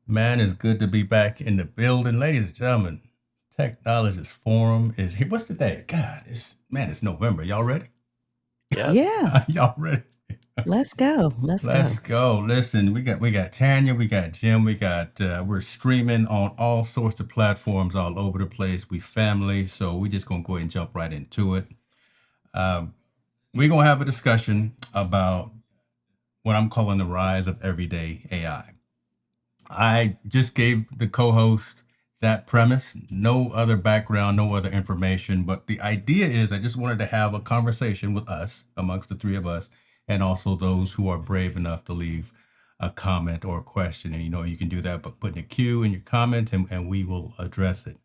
Man, it's good to be back in the building. Ladies and gentlemen, Technologist Forum is here. What's the day? God, it's November. Y'all ready? Yes. Yeah, Y'all ready? let's go. Let's Let's go. go. Listen, we got Tanya, we got Jim, we're streaming on all sorts of platforms all over the place. We family, so we just gonna go ahead and jump right into it. Um, we're gonna have a discussion about what I'm calling the rise of everyday AI. I just gave the co-host that premise, no other background, no other information, but the idea is I just wanted to have a conversation with us, amongst the three of us, and also those who are brave enough to leave a comment or a question. And you can do that by putting a Q in your comment, and we will address it.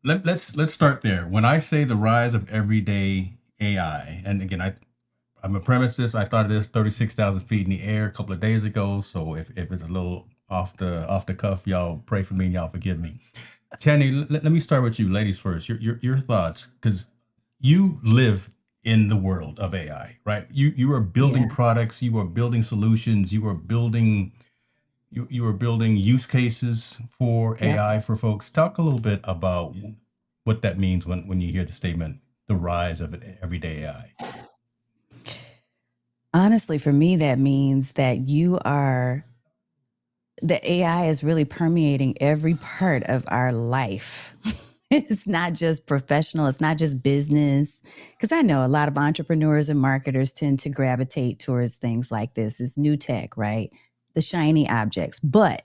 Let's start there. When I say the rise of everyday AI, and again, I'm a premises. I thought it is 36,000 feet in the air a couple of days ago. So if it's a little off the cuff, y'all pray for me and y'all forgive me. Channy, let me start with you, ladies first. Your thoughts, because you live in the world of AI, right? You are building Yeah. products, you are building solutions, you are building use cases for Yep. AI for folks. Talk a little bit about what that means when you hear the statement, the rise of everyday AI. Honestly, for me, that means that the AI is really permeating every part of our life. It's not just professional, it's not just business. Because I know a lot of entrepreneurs and marketers tend to gravitate towards things like this. It's new tech, right? The shiny objects. But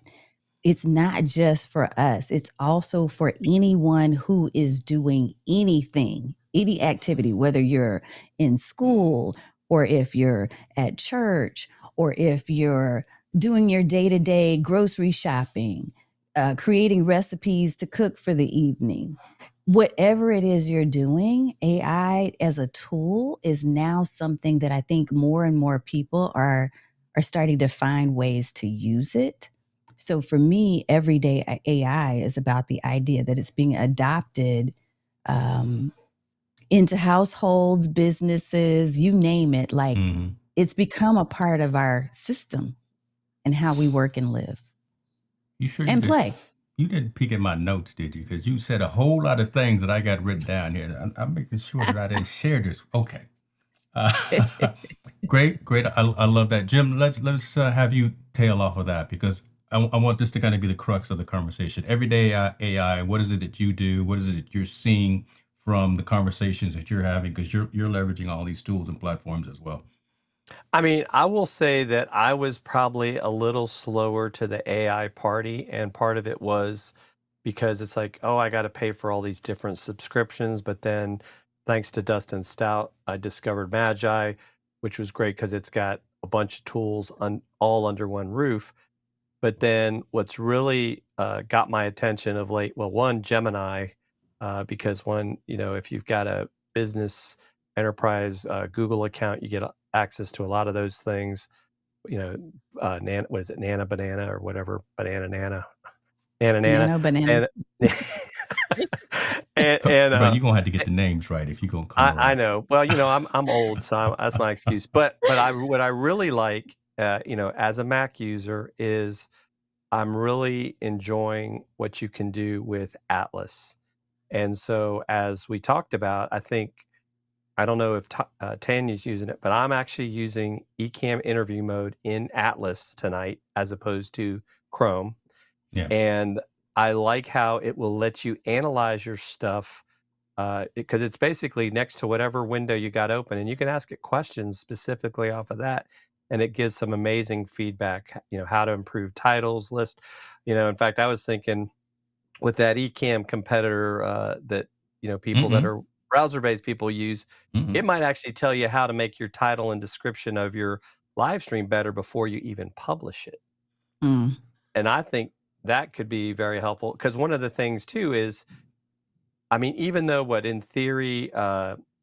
it's not just for us, it's also for anyone who is doing anything, any activity, whether you're in school or if you're at church or if you're doing your day to day grocery shopping, creating recipes to cook for the evening. Whatever it is you're doing, AI as a tool is now something that I think more and more people are starting to find ways to use it. So for me, everyday AI is about the idea that it's being adopted um, into households, businesses, you name it. Like Mhm. it's become a part of our system and how we work and live You sure you and did? play. You didn't peek at my notes, did you? Because you said a whole lot of things that I got written down here. I'm making sure that I didn't share this. Okay. Uh, great, great. I love that, Jim. Let's have you tail off of that because I want this to kind of be the crux of the conversation. Everyday AI. What is it that you do? What is it that you're seeing from the conversations that you're having? Because you're leveraging all these tools and platforms as well. I mean, I will say that I was probably a little slower to the AI party, and part of it was because it's like, oh, I got to pay for all these different subscriptions. But then, thanks to Dustin Stout, I discovered Magi, which was great because it's got a bunch of tools all under one roof. But then, what's really got my attention of late, well, one, Gemini, because if you've got a business enterprise Google account, you get access to a lot of those things. What is it, Nana Banana or whatever, Banana Nana, Nana Nana, Nano banana. and and Bro, you're gonna have to get the names right if you're gonna come I around. know. Well, I'm old, so that's my excuse. But what I really like, as a Mac user, is I'm really enjoying what you can do with Atlas. And so, as we talked about, I don't know if Tanya's using it, but I'm actually using Ecamm interview mode in Atlas tonight as opposed to Chrome. Yeah. And I like how it will let you analyze your stuff because it's basically next to whatever window you got open, and you can ask it questions specifically off of that, and it gives some amazing feedback. How to improve titles, list. In fact, I was thinking with that Ecamm competitor that people that Mm-mm. are browser-based people use, Mm-mm. it might actually tell you how to make your title and description of your live stream better before you even publish it. Mm. And I think that could be very helpful because one of the things too is, I mean, even though what in theory,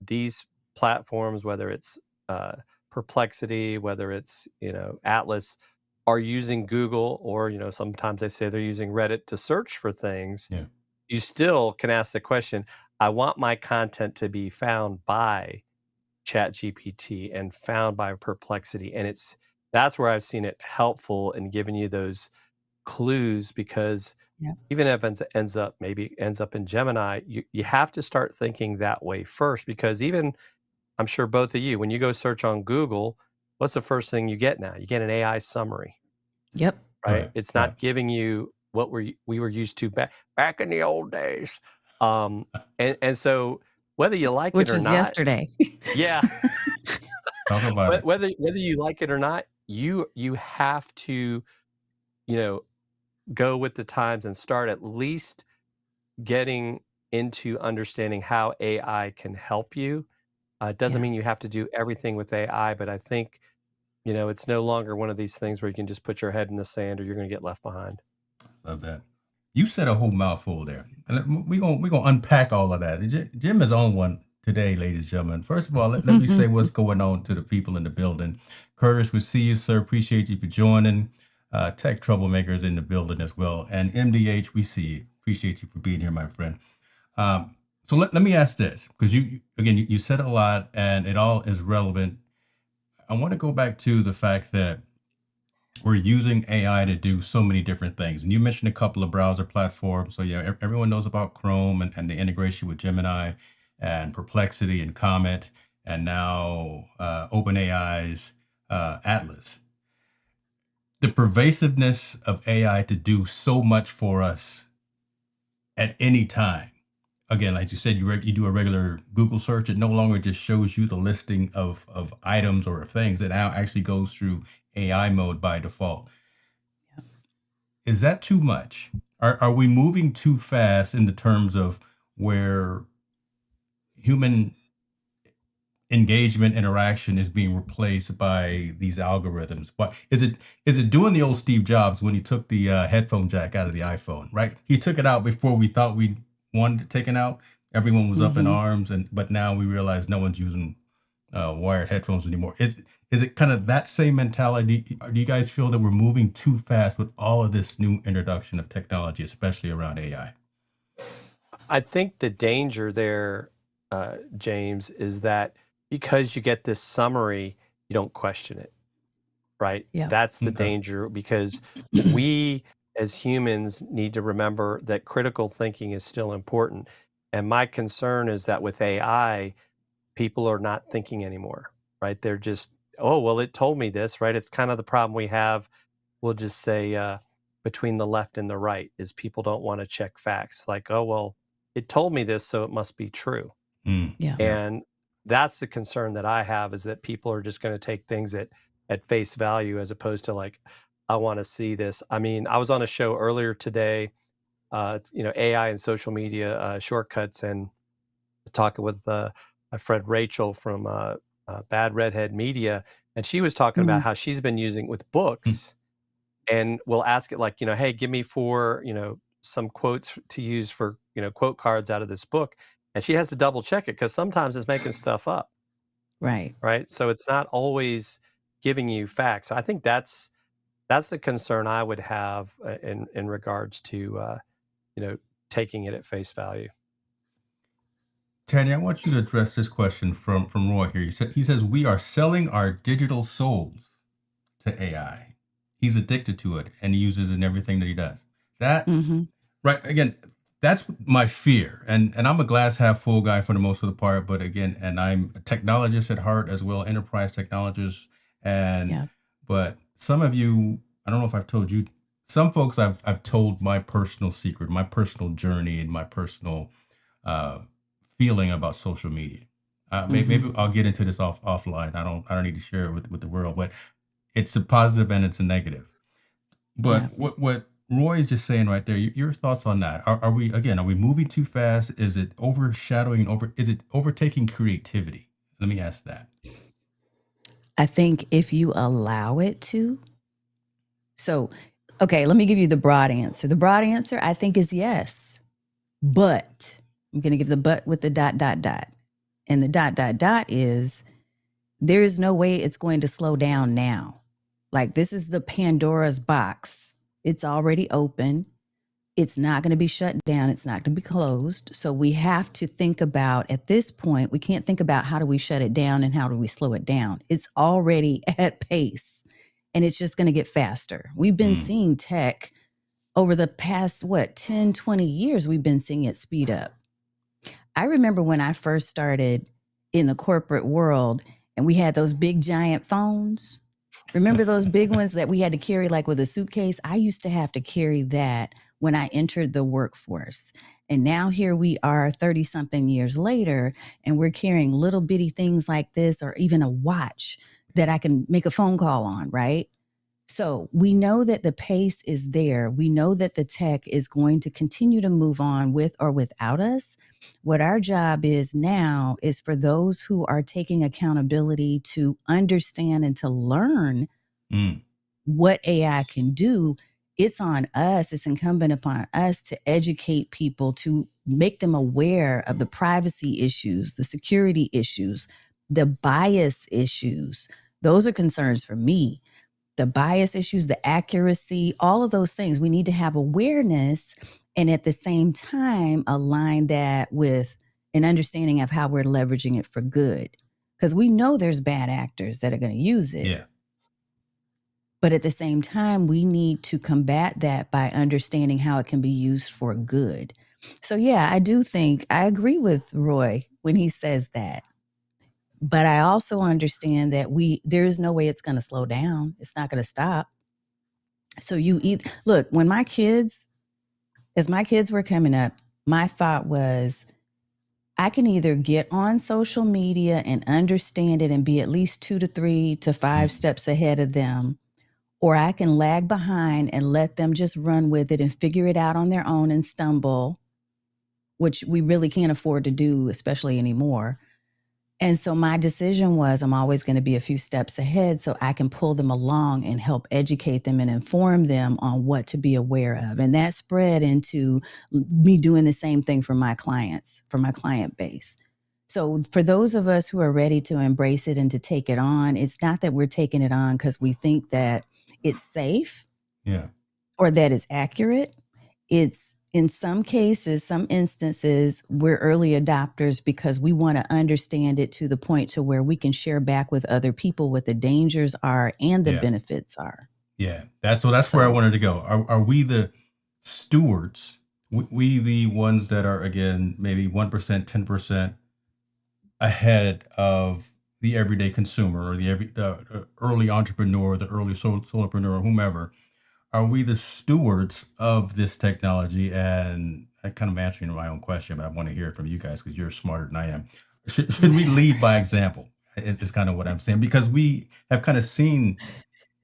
these platforms, whether it's Perplexity, whether it's Atlas, are using Google, or sometimes they say they're using Reddit to search for things, Yeah. you still can ask the question, I want my content to be found by ChatGPT and found by Perplexity. And that's where I've seen it helpful in giving you those clues, because Yep. even if it ends up in Gemini, you have to start thinking that way first, because even I'm sure both of you, when you go search on Google, what's the first thing you get now? You get an AI summary, Yep. right? Right. It's Right. not giving you what we were used to back in the old days. Um, and so whether you like it Which or was not, yesterday. yeah, Talk about it. whether you like it or not, you have to, you know, go with the times and start at least getting into understanding how AI can help you. It doesn't Yeah. mean you have to do everything with AI, but I think, it's no longer one of these things where you can just put your head in the sand or you're going to get left behind. Love that. You said a whole mouthful there. And we gonna unpack all of that. Jim is on one today, ladies and gentlemen. First of all, let me say what's going on to the people in the building. Curtis, we see you, sir. Appreciate you for joining. Tech troublemakers in the building as well. And MDH, we see you. Appreciate you for being here, my friend. So let me ask this, because you said a lot and it all is relevant. I want to go back to the fact that we're using AI to do so many different things. And you mentioned a couple of browser platforms. So yeah, everyone knows about Chrome and the integration with Gemini and Perplexity and Comet, and now OpenAI's Atlas. The pervasiveness of AI to do so much for us at any time. Again, like you said, you do a regular Google search. It no longer just shows you the listing of items or of things. It now actually goes through AI mode by default. Is that too much? Are we moving too fast in the terms of where human engagement interaction is being replaced by these algorithms? But is it doing the old Steve Jobs when he took the headphone jack out of the iPhone? Right, he took it out before we thought we wanted it taken out. Everyone was up in Hmm. arms, but now we realize no one's using wired headphones anymore. Is it kind of that same mentality? Do you guys feel that we're moving too fast with all of this new introduction of technology, especially around AI? I think the danger there, James, is that because you get this summary, you don't question it, right? Yep. That's the Okay. danger, because we as humans need to remember that critical thinking is still important. And my concern is that with AI, people are not thinking anymore, right? They're just, oh, well, it told me this, right? It's kind of the problem we have, we'll just say, between the left and the right, is people don't want to check facts. Like, oh, well, it told me this, so it must be true. Yeah. Yeah. And that's the concern that I have, is that people are just going to take things at face value, as opposed to like, I want to see this. I mean, I was on a show earlier today, AI and social media shortcuts, and talking with my friend Rachel from Bad Redhead Media, and she was talking about Mm. how she's been using with Mm. books, and we'll ask it like, hey, give me some quotes to use for, quote cards out of this book. And she has to double check it, because sometimes it's making stuff up, Right. right? So it's not always giving you facts. I think that's the concern I would have in regards to you know taking it at face value. Tanya, I want you to address this question from Roy here. He says we are selling our digital souls to AI. He's addicted to it and he uses it in everything that he does. That Hmm. right again, that's my fear. And I'm a glass half full guy for the most of the part, but again, and I'm a technologist at heart as well, enterprise technologist. And Yeah. but some of you, I don't know if I've told you, some folks I've told my personal secret, my personal journey, and my personal uh, feeling about social media. Maybe Hmm. I'll get into this offline. I don't need to share it with the world, but it's a positive and it's a negative. Yeah. But what Roy is just saying right there, your thoughts on that? Are we moving too fast? Is it overshadowing is it overtaking creativity? Let me ask that. I think if you allow it to. So, okay, let me give you the broad answer. The broad answer, I think, is yes. But I'm going to give the but with the dot, dot, dot. And the dot, dot, dot is there is no way it's going to slow down now. Like, this is the Pandora's box. It's already open. It's not going to be shut down. It's not going to be closed. So we have to think about, at this point, we can't think about how do we shut it down and how do we slow it down. It's already at pace and it's just going to get faster. We've been Mm, seeing tech. over the past, 10, 20 years, we've been seeing it speed up. I remember when I first started in the corporate world and we had those big giant phones. Remember those big ones that we had to carry like with a suitcase? I used to have to carry that when I entered the workforce. And now here we are 30 something years later, and we're carrying little bitty things like this, or even a watch that I can make a phone call on, right? So we know that the pace is there. We know that the tech is going to continue to move on with or without us. What our job is now is for those who are taking accountability to understand and to learn Mm, what AI can do. It's on us, it's incumbent upon us to educate people, to make them aware of the privacy issues, the security issues, the bias issues. Those are concerns for me. The bias issues, the accuracy, all of those things. We need to have awareness and at the same time align that with an understanding of how we're leveraging it for good. Because we know there's bad actors that are going to use it. yeah. But at the same time, we need to combat that by understanding how it can be used for good. So, yeah, I do think I agree with Roy when he says that. But I also understand that there is no way it's going to slow down. It's not going to stop. So look, as my kids were coming up, my thought was I can either get on social media and understand it and be at least 2 to 3 to 5 Mm, steps ahead of them, or I can lag behind and let them just run with it and figure it out on their own and stumble, which we really can't afford to do, especially anymore. And so my decision was I'm always going to be a few steps ahead so I can pull them along and help educate them and inform them on what to be aware of. And that spread into me doing the same thing for my clients, for my client base. So for those of us who are ready to embrace it and to take it on, it's not that we're taking it on because we think that it's safe yeah. or that it's accurate. It's in some cases, some instances, we're early adopters because we want to understand it to the point to where we can share back with other people what the dangers are and the Yeah. benefits are. Yeah. That's where I So wanted to go. Are we the stewards? We the ones that are, again, maybe 1%, 10% ahead of the everyday consumer, or the early entrepreneur, the early solopreneur, whomever? Are we the stewards of this technology? And I kind of answering my own question, but I want to hear it from you guys because you're smarter than I am. Should we lead by example? Is kind of what I'm saying, because we have kind of seen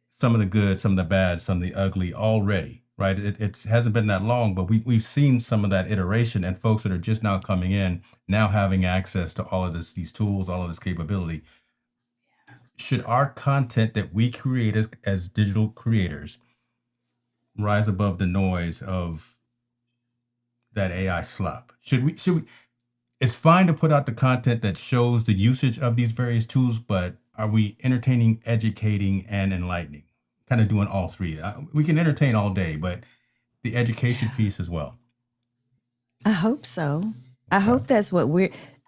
some of the good, some of the bad, some of the ugly already, right? It hasn't been that long, but we've seen some of that iteration, and folks that are just now coming in, now having access to all of these tools, all of this capability. Should our content that we create as digital creators rise above the noise of that AI slop? Should we it's fine to put out the content that shows the usage of these various tools, but are we entertaining, educating, and enlightening? Kind of doing all three. We can entertain all day, but the education piece as well. I hope so. I Okay. hope that's what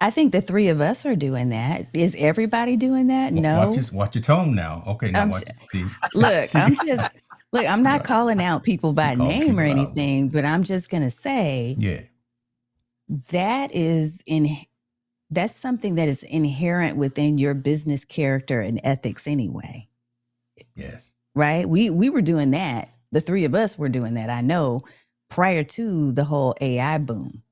I think the three of us are doing that. Is everybody doing that? Watch No. this. Watch your tone now. Okay, now I'm, watch. See, look, see, I'm not yeah, calling out people she by calling name or people out. anything, but I'm just going to say Yeah. that that's something that is inherent within your business character and ethics anyway, Yes. right? We were doing that. The three of us were doing that. I know prior to the whole AI boom.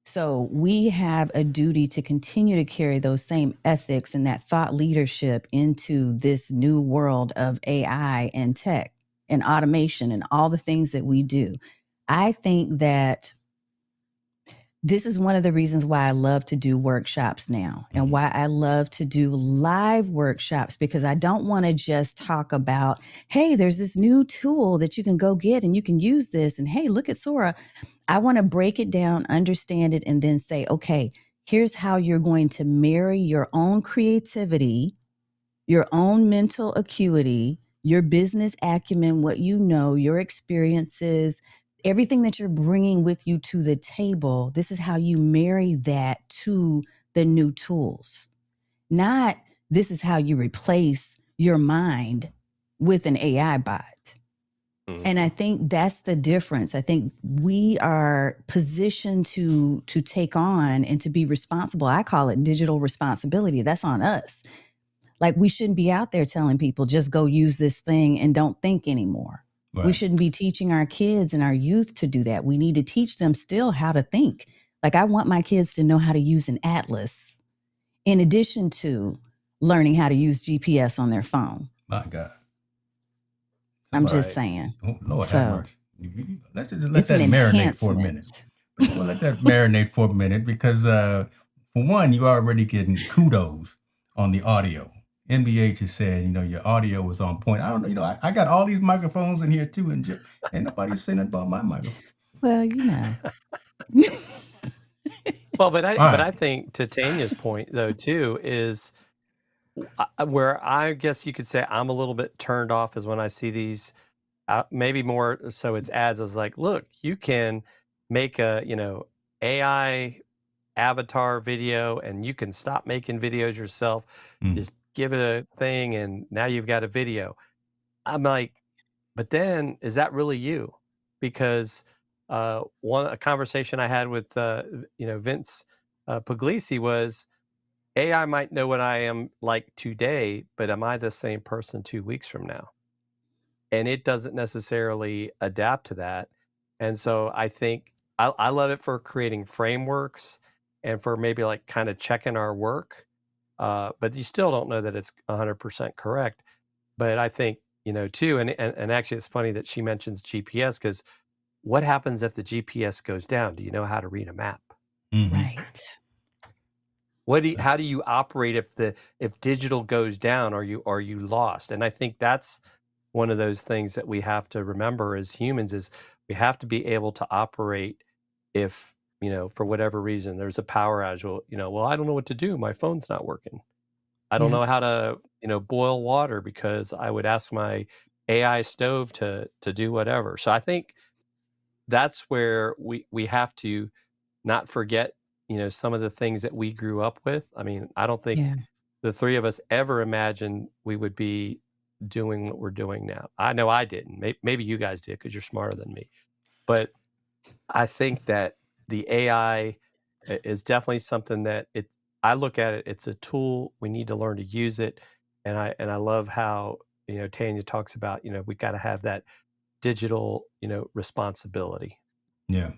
So we have a duty to continue to carry those same ethics and that thought leadership into this new world of AI and tech and automation and all the things that we do. I think that this is one of the reasons why I love to do workshops now and Mhm. why I love to do live workshops, because I don't want to just talk about, hey, there's this new tool that you can go get and you can use this. And hey, look at Sora. I want to break it down, understand it, and then say, okay, here's how you're going to marry your own creativity, your own mental acuity, your business acumen, what you know, your experiences, everything that you're bringing with you to the table. This is how you marry that to the new tools. Not this is how you replace your mind with an AI bot. And I Mhm. think that's the difference. I think we are positioned to take on and to be responsible. I call it digital responsibility. That's on us. Like, we shouldn't be out there telling people just go use this thing and don't think anymore. We Right. shouldn't be teaching our kids and our youth to do that. We need to teach them still how to think. Like, I want my kids to know how to use an atlas in addition to learning how to use GPS on their phone. My God. I'm Somebody, just Right. saying. oh, Lord have So mercy. Let's just let it's an that marinate for a minute. enhancement. We'll let that marinate for a minute because, for one, you're already getting kudos on the audio. MBH is saying, your audio was on point. I don't know, I got all these microphones in here too, and ain't nobody saying nothing about my microphone. Well, you know. Well, but All I right. think to Tanya's point though too is where I guess you could say I'm a little bit turned off is when I see these maybe more so it's ads. I was like, look, you can make a AI avatar video and you can stop making videos yourself. Mm, Just give it a thing and now you've got a video. I'm like, but then is that really you? Because a conversation I had with Vince Puglisi was AI might know what I am like today, but am I the same person 2 weeks from now? And it doesn't necessarily adapt to that. And so I think I love it for creating frameworks and for maybe like kind of checking our work. But you still don't know that it's 100% correct. But I think, too, and actually it's funny that she mentions GPS because what happens if the GPS goes down? Do you know how to read a map? hmm Right. How do you operate if digital goes down? Are you lost? And I think that's one of those things that we have to remember as humans is we have to be able to operate if, for whatever reason there's a power outage. Well, I don't know what to do. My phone's not working. I don't Yeah. know how to, boil water because I would ask my AI stove to do whatever. So I think that's where we have to not forget, some of the things that we grew up with. I mean, I don't think Yeah. the three of us ever imagined we would be doing what we're doing now. I know I didn't. Maybe you guys did because you're smarter than me. But I think that the AI is definitely something that I look at it. It's a tool. We need to learn to use it, and I love how Tanya talks about we got to have that digital responsibility. Yeah.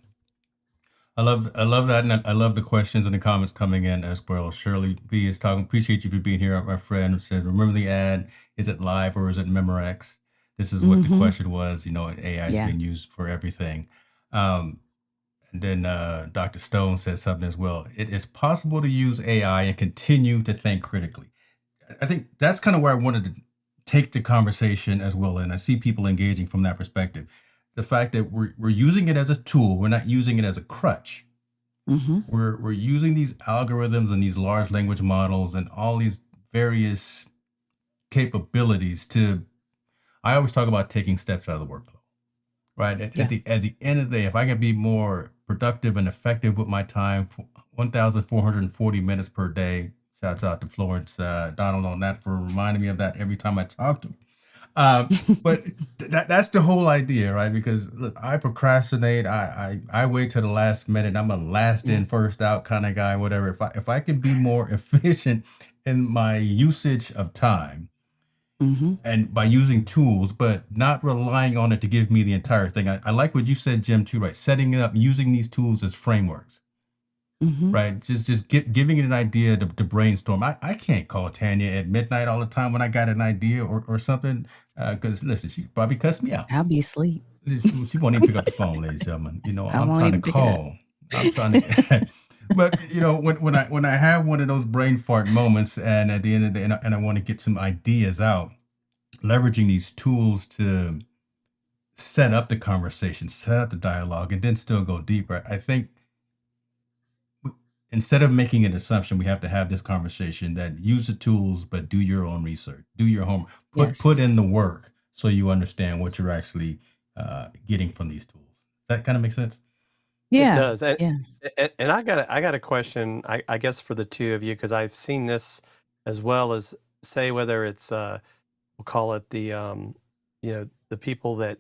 I love that, and I love the questions and the comments coming in as well. Shirley B is talking. Appreciate you for being here, my friend. Who says, remember the ad? Is it live or is it Memorex? This is what the Mm-hmm. question was. AI is Yeah. being used for everything. Um, and then Dr. Stone says something as well. It is possible to use AI and continue to think critically. I think that's kind of where I wanted to take the conversation as well. And I see people engaging from that perspective. The fact that we're using it as a tool, we're not using it as a crutch. Mm-hmm. We're using these algorithms and these large language models and all these various capabilities to. I always talk about taking steps out of the workflow, right? At Yeah. the end of the day, if I can be more productive and effective with my time, 1,440 minutes per day. Shouts out to Florence Donald on that for reminding me of that every time I talk to him. Um, but that's the whole idea, right? Because look, I procrastinate. I wait till the last minute. I'm a last Yeah. in, first out kind of guy. Whatever. If I can be more efficient in my usage of time Mm-hmm. and by using tools, but not relying on it to give me the entire thing. I like what you said, Jim, too, right? Setting it up, using these tools as frameworks, Mm-hmm. right? Just giving it an idea to brainstorm. I can't call Tanya at midnight all the time when I got an idea or something. Because listen, she probably cussed me out. I'll be asleep. She won't even pick up the phone, ladies and gentlemen. I I'm won't trying to even pick it up. call. I'm trying to. But when I have one of those brain fart moments, and at the end of the day, and I want to get some ideas out, leveraging these tools to set up the conversation, set up the dialogue, and then still go deeper. I think instead of making an assumption, we have to have this conversation that use the tools, but do your own research, do your homework, put Yes. in the work so you understand what you're actually getting from these tools. Does that kind of make sense? It Yeah. does, and Yeah. and I got a question, I guess for the two of you because I've seen this as well as say whether it's we'll call it the the people that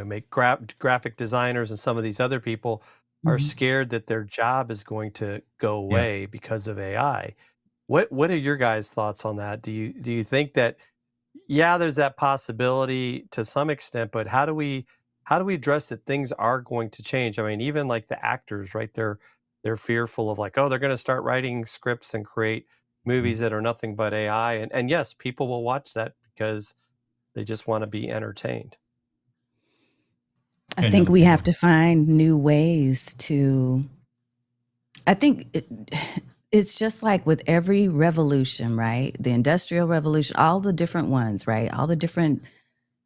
make graphic designers and some of these other people are Mhm. scared that their job is going to go Yeah. away because of AI. What are your guys' thoughts on that? Do you think that, yeah, there's that possibility to some extent, but how do we address that things are going to change? I mean, even like the actors, right? They're fearful of like, oh, they're going to start writing scripts and create movies Mhm. that are nothing but AI. And yes, people will watch that because they just want to be entertained. I Kenya, think what we you have doing? to find new ways to, I think it's just like with every revolution, right? The Industrial Revolution, all the different ones, right? All the different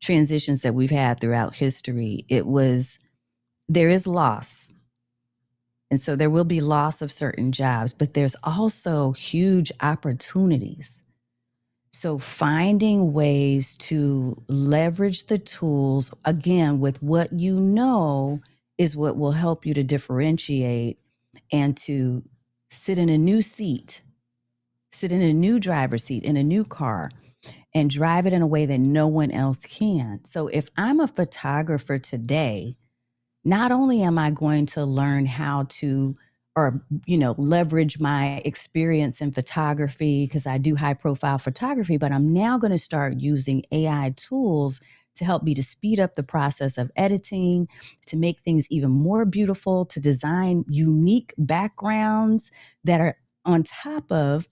transitions that we've had throughout history. There is loss. And so there will be loss of certain jobs, but there's also huge opportunities. So finding ways to leverage the tools, again, with what you know, is what will help you to differentiate and to sit in a new seat, sit in a new driver's seat, in a new car, and drive it in a way that no one else can. So if I'm a photographer today, not only am I going to learn how to, or leverage my experience in photography because I do high profile photography, but I'm now going to start using AI tools to help me to speed up the process of editing, to make things even more beautiful, to design unique backgrounds that are on top of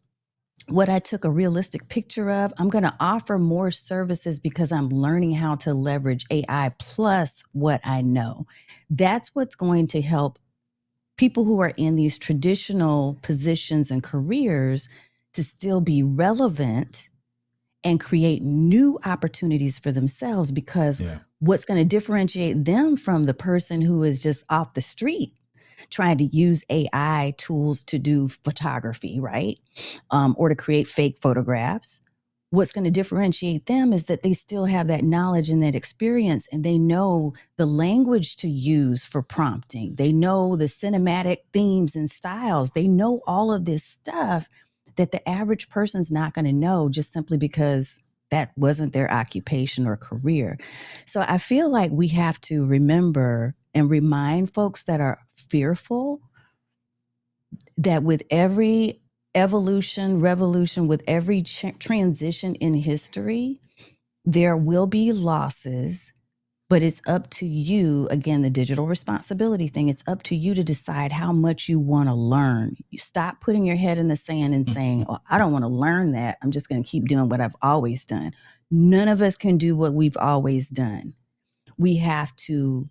what I took a realistic picture of. I'm going to offer more services because I'm learning how to leverage AI plus what I know. That's what's going to help people who are in these traditional positions and careers to still be relevant and create new opportunities for themselves, because Yeah. what's going to differentiate them from the person who is just off the street trying to use AI tools to do photography, right? Or to create fake photographs. What's going to differentiate them is that they still have that knowledge and that experience, and they know the language to use for prompting. They know the cinematic themes and styles. They know all of this stuff that the average person's not going to know just simply because that wasn't their occupation or career. So I feel like we have to remember and remind folks that are fearful that with every evolution, revolution, with every transition in history, there will be losses, but it's up to you. Again, the digital responsibility thing, it's up to you to decide how much you want to learn. You stop putting your head in the sand and saying, oh, I don't want to learn that. I'm just going to keep doing what I've always done. None of us can do what we've always done. We have to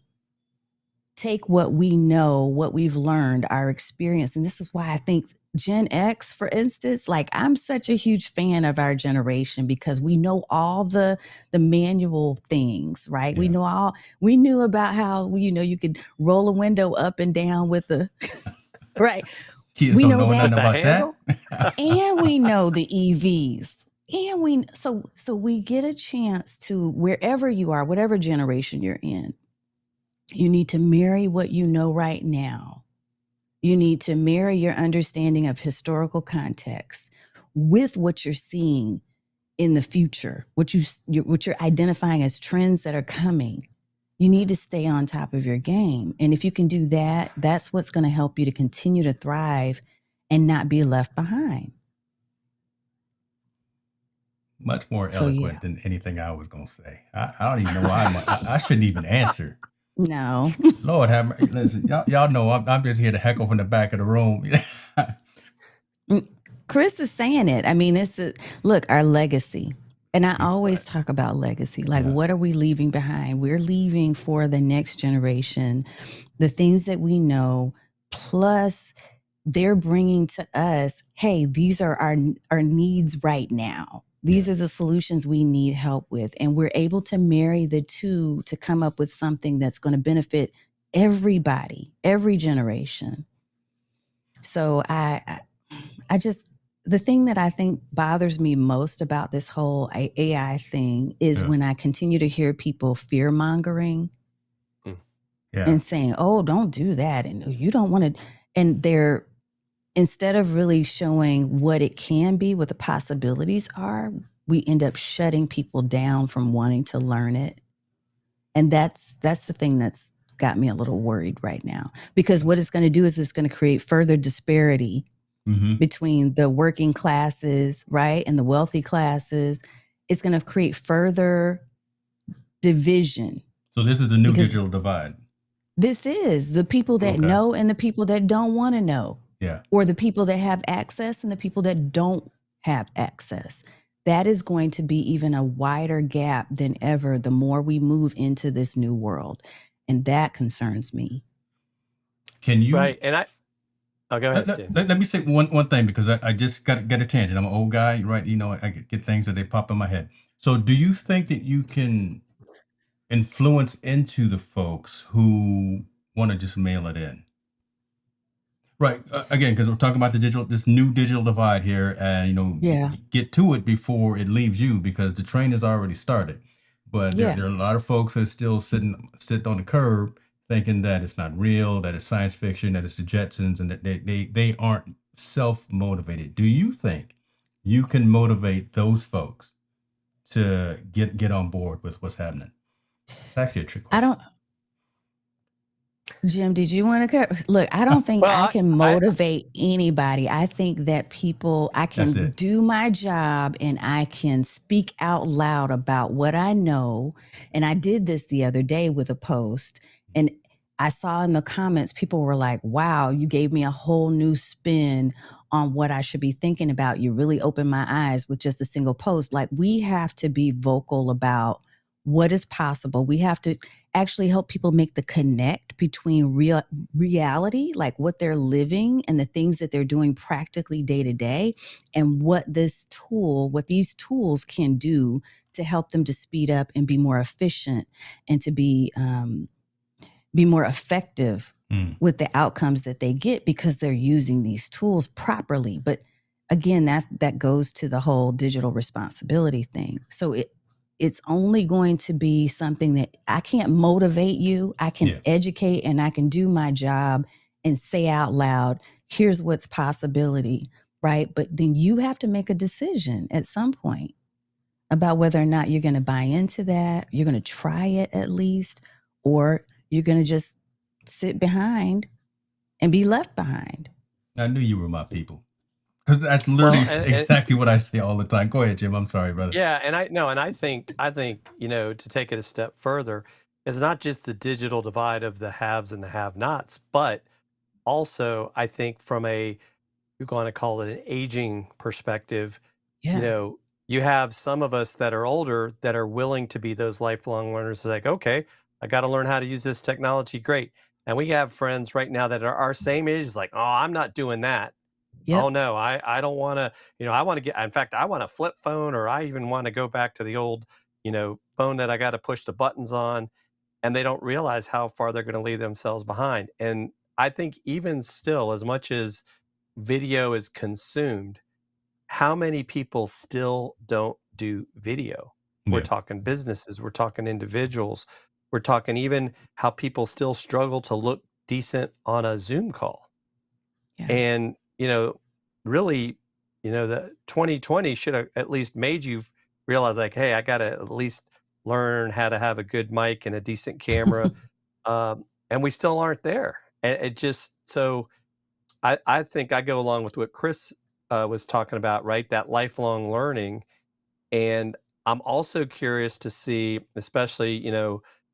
take what we know, what we've learned, our experience. And this is why I think Gen X, for instance, like I'm such a huge fan of our generation because we know all the manual things, right? Yeah. We knew about how, you could roll a window up and down with the right. Kids We don't know know With that. nothing the about that. handle? And we know the EVs. And so we get a chance to, wherever you are, whatever generation you're in, you need to marry what you know right now. You need to marry your understanding of historical context with what you're seeing in the future, what you're identifying as trends that are coming. You need to stay on top of your game. And if you can do that, that's what's going to help you to continue to thrive and not be left behind. Much more So yeah, eloquent than anything I was going to say. I don't even know why I shouldn't even answer. no. Lord have mercy. Listen, y'all know I'm just here to heckle from the back of the room. Chris is saying it. I mean, look, our legacy. And I always Right. talk about legacy. Like, Yeah. what are we leaving behind? We're leaving for the next generation the things that we know, plus they're bringing to us, hey, these are our needs right now. These Yeah. are the solutions we need help with. And we're able to marry the two to come up with something that's going to benefit everybody, every generation. So I just, the thing that I think bothers me most about this whole AI thing is Yeah. when I continue to hear people fear mongering Mm. Yeah. and saying, oh, don't do that. And you don't want to, and they're, instead of really showing what it can be, what the possibilities are, we end up shutting people down from wanting to learn it. And that's the thing that's got me a little worried right now, because what it's going to do is it's going to create further disparity between the working classes, right, and the wealthy classes. It's going to create further division, So this is the new because digital divide. this is the people that Okay. know and the people that don't want to know, Yeah. or the people that have access and the people that don't have access. That is going to be even a wider gap than ever the more we move into this new world. And that concerns me. Can you Right. And go ahead, let, Jim. let, let me say one thing, because I just got to get a tangent. I'm an old guy, right? You know, I get things that they pop in my head. So do you think that you can influence into the folks who want to just mail it in? Right. Again, because we're talking about this new digital divide here, and Yeah. get to it before it leaves you, because the train has already started. But there, Yeah. there are a lot of folks that still sit on the curb, thinking that it's not real, that it's science fiction, that it's the Jetsons, and that they aren't self motivated. Do you think you can motivate those folks to get on board with what's happening? It's actually a trick I question. don't Jim, did you want to look? I don't think Well, I can I motivate anybody. I think that I That's can it. do my job and I can speak out loud about what I know. And I did this the other day with a post, and I saw in the comments, people were like, wow, you gave me a whole new spin on what I should be thinking about. You really opened my eyes with just a single post. Like, we have to be vocal about what is possible. We have to actually help people make the connect between reality, like what they're living and the things that they're doing practically day to day, and what these tools can do to help them to speed up and be more efficient, and to be more effective Mm, with the outcomes that they get, because they're using these tools properly. But again, that goes to the whole digital responsibility thing. So it's only going to be something that I can't motivate you. I can yeah. educate, and I can do my job and say out loud, here's what's possibility, right? But then you have to make a decision at some point about whether or not you're going to buy into that, you're going to try it at least, or you're going to just sit behind and be left behind. I knew you were my people. Because that's literally well, and exactly what I say all the time. Go ahead, Jim. I'm sorry, brother. yeah, and I no, and I think to take it a step further, it's not just the digital divide of the haves and the have-nots, but also I think from you're going to call it an aging perspective, you Yeah. know, you have some of us that are older that are willing to be those lifelong learners. Like, okay, I got to learn how to use this technology. Great. And we have friends right now that are our same age. It's like, oh, I'm not doing that. Oh Yep. no, I don't want to, I want to get, in fact, I want a flip phone, or I even want to go back to the old, phone that I got to push the buttons on. And they don't realize how far they're going to leave themselves behind. And I think even still, as much as video is consumed, how many people still don't do video? We're Yeah. talking businesses, we're talking individuals, we're talking even how people still struggle to look decent on a Zoom call. Yeah. And, really, the 2020 should have at least made you realize, like, hey, I got to at least learn how to have a good mic and a decent camera. And we still aren't there. And it just, so I think I go along with what Chris was talking about, right? That lifelong learning. And I'm also curious to see, especially,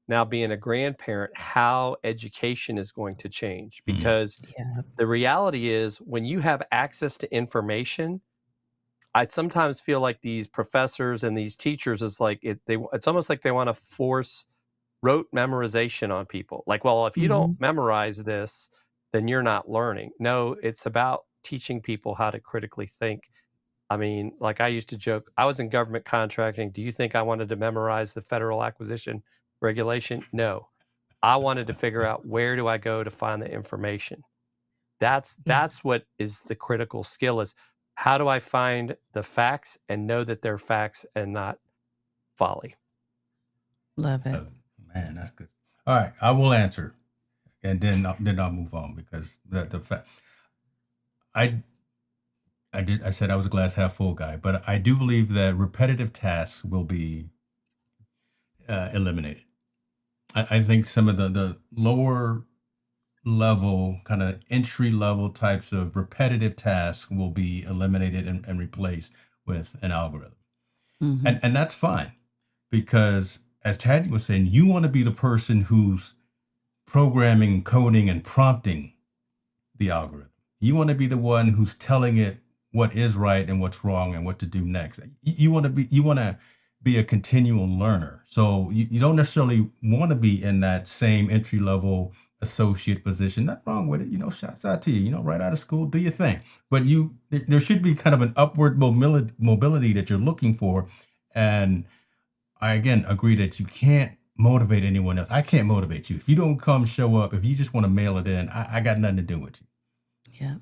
now being a grandparent, how education is going to change. Mm, Because Yeah. the reality is, when you have access to information, I sometimes feel like these professors and these teachers is like it's almost like they want to force rote memorization on people. Like, well, if you don't Hmm. memorize this, then you're not learning. No, it's about teaching people how to critically think. I mean, like I used to joke, I was in government contracting. Do you think I wanted to memorize the federal acquisition regulation? No. I wanted to figure out, where do I go to find the information? Yeah. That's what is the critical skill, is how do I find the facts and know that they're facts and not folly? Love it. uh, man, that's good. All right, I will answer, and then I'll move on, because the fact I I said I was a glass half full guy, but I do believe that repetitive tasks will be eliminated. I think some of the lower level, kind of entry level types of repetitive tasks will be eliminated and replaced with an algorithm. Mm-hmm. And that's fine because as Tad was saying, you want to be the person who's programming, coding, and prompting the algorithm. You want to be the one who's telling it what is right and what's wrong and what to do next. You want to be a continual learner. So you don't necessarily want to be in that same entry level associate position. Not wrong with it. Shouts out to you. Right out of school, do your thing. But there should be kind of an upward mobility that you're looking for. And I again agree that you can't motivate anyone else. I can't motivate you. If you don't come show up, if you just want to mail it in, I got nothing to do with you. Yeah.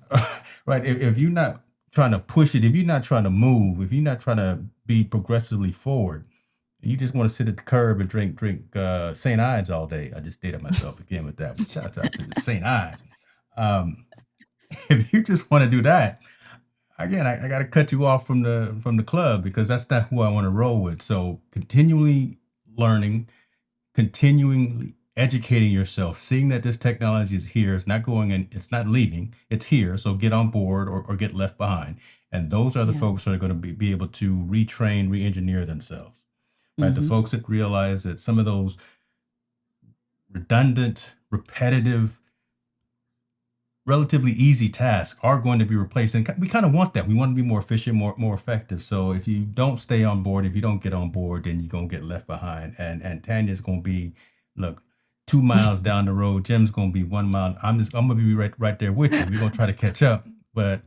Right. If you're not trying to push it, if you're not trying to move, if you're not trying to be progressively forward, you just want to sit at the curb and drink St. Ides all day. I just dated myself again with that. But shouts out to the St. Ides. Um, if you just want to do that, again, I got to cut you off from the club because that's not who I want to roll with. So continually learning, continuing educating yourself, seeing that this technology is here, it's not going and it's not leaving, it's here. So get on board or get left behind. And those are the Yeah. folks that are going to be able to retrain, re-engineer themselves. Right. The Mm-hmm. folks that realize that some of those redundant, repetitive, relatively easy tasks are going to be replaced. And we kind of want that. We want to be more efficient, more effective. So if you don't stay on board, if you don't get on board, then you're gonna get left behind. And Tanya's gonna be, look, 2 miles down the road. Jim's gonna be 1 mile. I'm gonna be right there with you. We're gonna try to catch up. But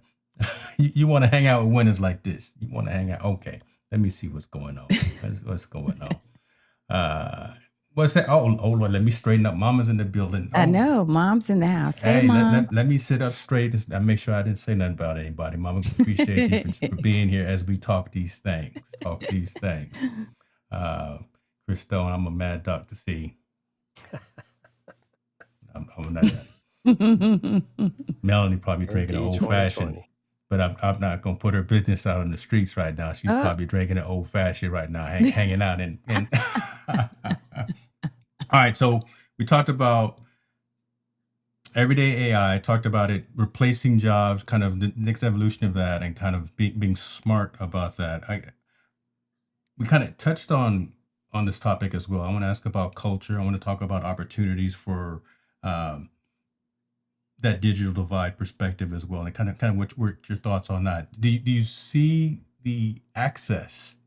you want to hang out with winners like this. You want to hang out. Okay, let me see what's going on. What's going on? What's that? Oh Lord, let me straighten up. Mama's in the building. I Oh, know. Mom's in the house. Hey, hey, Mom. let me sit up straight. I make sure I didn't say nothing about anybody. Mama, appreciate you for being here as we talk these things. Talk these things. Uh, Chris Stone, I'm a mad dog to see. I'm not. Melanie probably drinking an Indeed, old fashioned, 2020. but I'm not gonna put her business out on the streets right now. She's Oh. probably drinking an old fashioned right now, hanging out and. All right, so we talked about everyday AI, talked about it replacing jobs, kind of the next evolution of that, and kind of being smart about that. We kind of touched on this topic as well. I want to ask about culture. I want to talk about opportunities for um, that digital divide perspective as well, and kind of what your thoughts on that. Do you see the access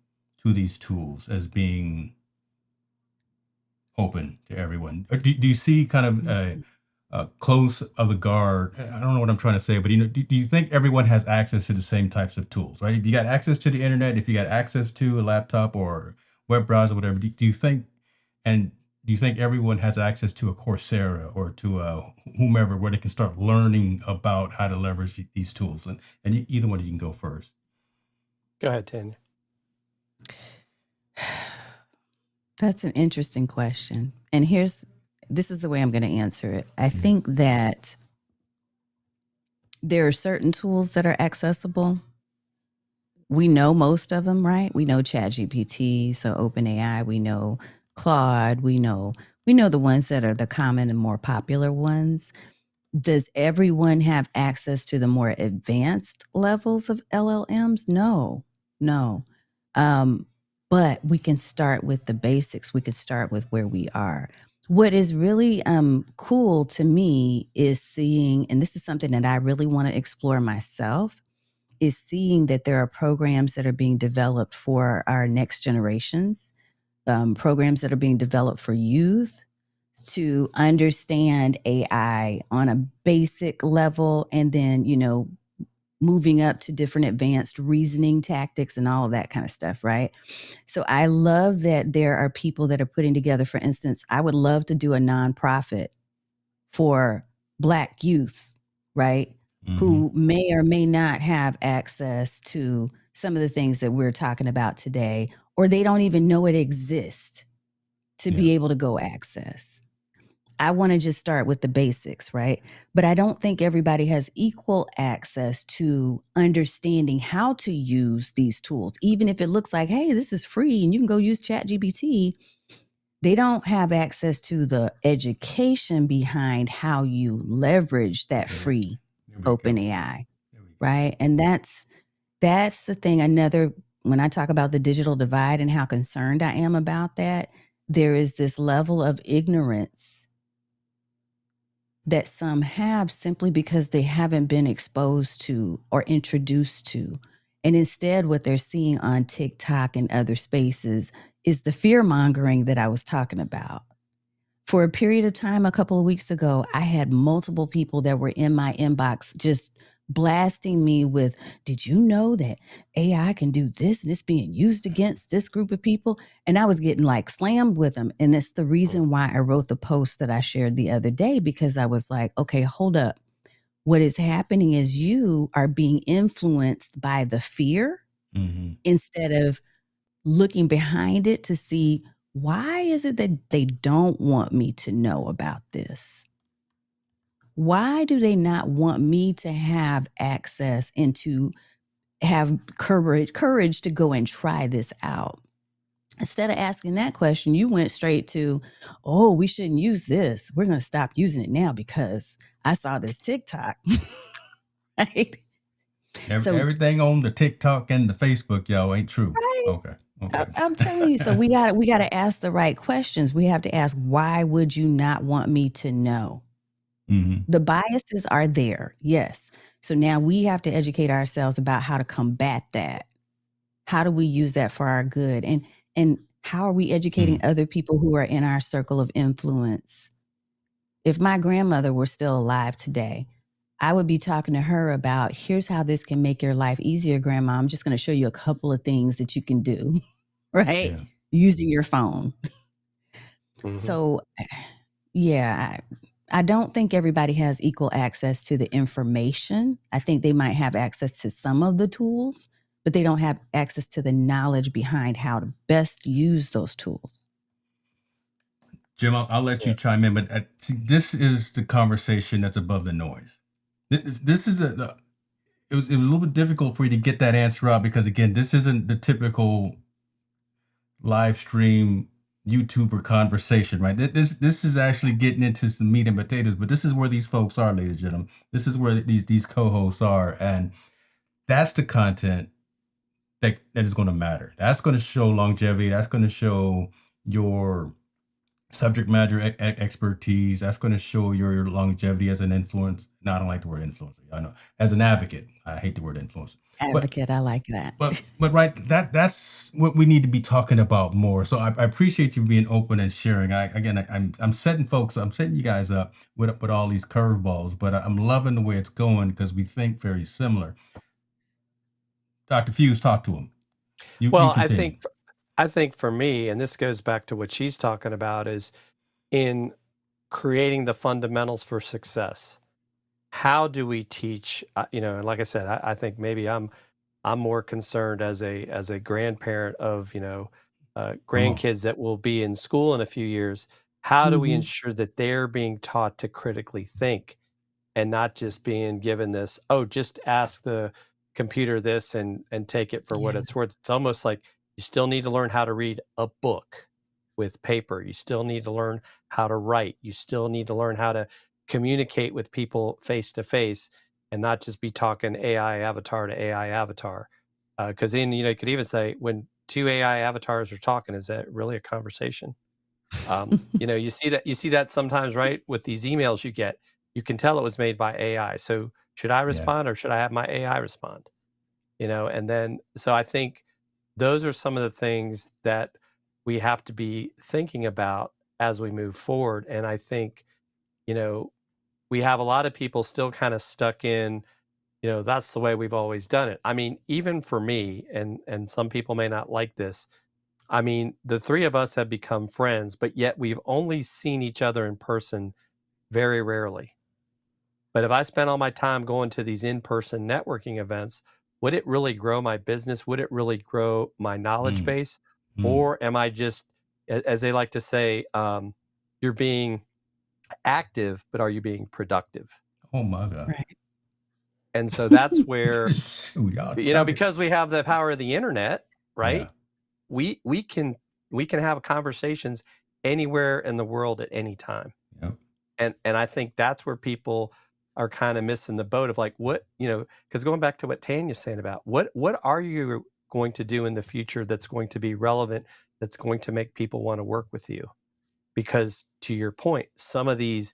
to these tools as being open to everyone? Or do you see kind of close of the guard? I don't know what I'm trying to say, but do you think everyone has access to the same types of tools, right? If you got access to the internet, if you got access to a laptop or web browser, whatever, do you think, and do you think everyone has access to a Coursera or to a whomever where they can start learning about how to leverage these tools? And either one of you can go first. Go ahead, Tanya. That's an interesting question. And this is the way I'm going to answer it. I think that there are certain tools that are accessible. We know most of them, right? We know ChatGPT, so OpenAI, we know Claude, we know the ones that are the common and more popular ones. Does everyone have access to the more advanced levels of LLMs? No, no. Um, but we can start with the basics. We could start with where we are. What is really cool to me is seeing, and this is something that I really want to explore myself, is seeing that there are programs that are being developed for our next generations, programs that are being developed for youth to understand AI on a basic level, and then, moving up to different advanced reasoning tactics and all of that kind of stuff, right? So I love that there are people that are putting together, for instance, I would love to do a nonprofit for Black youth, right? Who may or may not have access to some of the things that we're talking about today, or they don't even know it exists to Yeah. be able to go access. I want to just start with the basics, right? But I don't think everybody has equal access to understanding how to use these tools. Even if it looks like, hey, this is free and you can go use ChatGPT, They don't have access to the education behind how you leverage that free There we open go. AI, There we go. right? And that's the thing. When I talk about the digital divide and how concerned I am about that, there is this level of ignorance that some have simply because they haven't been exposed to or introduced to. And instead, what they're seeing on TikTok and other spaces is the fear mongering that I was talking about. For a period of time, a couple of weeks ago, I had multiple people that were in my inbox just blasting me with, did you know that AI can do this and it's being used against this group of people? And I was getting like slammed with them. And that's the reason why I wrote the post that I shared the other day, because I was like, okay, hold up. What is happening is you are being influenced by the fear instead of looking behind it to see, why is it that they don't want me to know about this? Why do they not want me to have access and to have courage to go and try this out? Instead of asking that question, you went straight to, oh, we shouldn't use this. We're going to stop using it now because I saw this TikTok. Right? So, Everything on the TikTok and the Facebook, y'all, ain't true. right? Okay. Okay. I'm telling you. So we got to ask the right questions. We have to ask, why would you not want me to know? The biases are there, yes. So now we have to educate ourselves about how to combat that. How do we use that for our good? And how are we educating other people who are in our circle of influence? If my grandmother were still alive today, I would be talking to her about, here's how this can make your life easier, Grandma. I'm just going to show you a couple of things that you can do, right? Yeah. Using your phone. Mhm. So, yeah, I don't think everybody has equal access to the information. I think they might have access to some of the tools, but they don't have access to the knowledge behind how to best use those tools. Jim, I'll let you chime in, but see, this is the conversation that's above the noise. This is it was a little bit difficult for you to get that answer out because, again, this isn't the typical live stream YouTuber conversation, right? This is actually getting into some meat and potatoes, but this is where these folks are, ladies and gentlemen. This is where these co-hosts are, and that's the content that is going to matter. That's going to show longevity. That's going to show your subject matter expertise. That's going to show your longevity as an influence. No, I don't like the word influencer. I know, as an advocate, I hate the word influencer. But Advocate, I like that. right, that's what we need to be talking about more. So I appreciate you being open and sharing. I'm setting you guys up with all these curveballs, but I'm loving the way it's going because we think very similar. Dr. Fuse, talk to him. You Well, continue. I think for me, and this goes back to what she's talking about, is in creating the fundamentals for success. How do we teach? And like I said, I think maybe I'm more concerned as a grandparent of Come on. grandkids that will be in school in a few years. How do we Mm-hmm. ensure that they're being taught to critically think and not just being given this, oh, just ask the computer this and take it for what Yeah. it's worth? It's almost like you still need to learn how to read a book with paper. You still need to learn how to write. You still need to learn how to communicate with people face to face and not just be talking AI avatar to AI avatar. Because then, you could even say when two AI avatars are talking, is that really a conversation? You see that sometimes, right? With these emails you get, you can tell it was made by AI. So should I Yeah. respond or should I have my AI respond? And then, so I think those are some of the things that we have to be thinking about as we move forward. And I think, you know, we have a lot of people still kind of stuck in, that's the way we've always done it. I mean, even for me, and some people may not like this. I mean, the three of us have become friends, but yet we've only seen each other in person very rarely. But if I spent all my time going to these in-person networking events, would it really grow my business? Would it really grow my knowledge Mm, base? mm. Or am I just, as they like to say, you're being active, but are you being productive? Oh my God. Right. And so that's where, Shoot, y'all tugging. because we have the power of the internet, Yeah. right? We we can we can have conversations anywhere in the world at any time. Yep. And I think that's where people are kind of missing the boat of like, what, because going back to what Tanya's saying about what are you going to do in the future that's going to be relevant, that's going to make people want to work with you? Because to your point, some of these,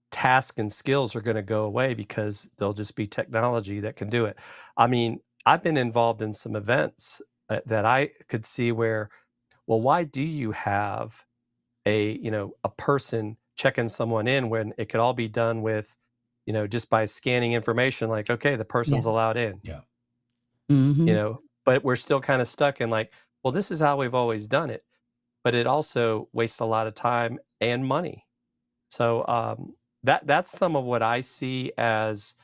tasks and skills are going to go away because there'll just be technology that can do it. I mean, I've been involved in some events that I could see where, well, why do you have a person checking someone in when it could all be done with, just by scanning information like, okay, the Yeah. person's allowed in, Yeah. Hmm. but we're still kind of stuck in like, well, this is how we've always done it. But it also wastes a lot of time and money. So that's some of what I see as,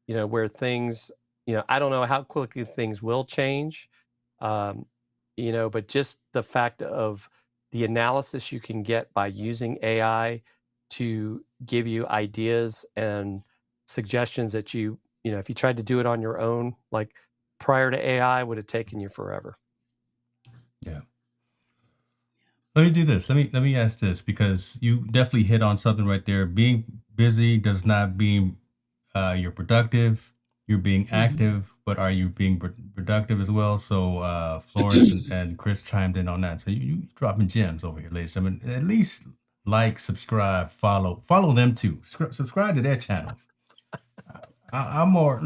where things, I don't know how quickly things will change, um, but just the fact of the analysis you can get by using AI to give you ideas and suggestions that if you tried to do it on your own, like prior to AI, would have taken you forever. Yeah. Let me do this. Let me ask this because you definitely hit on something right there. Being busy does not mean you're productive. You're being Hmm. active, but are you being productive as well? So Florence and Chris chimed in on that. So you dropping gems over here, ladies and gentlemen. At least like, subscribe, follow them too. Subscribe to their channels. I'm more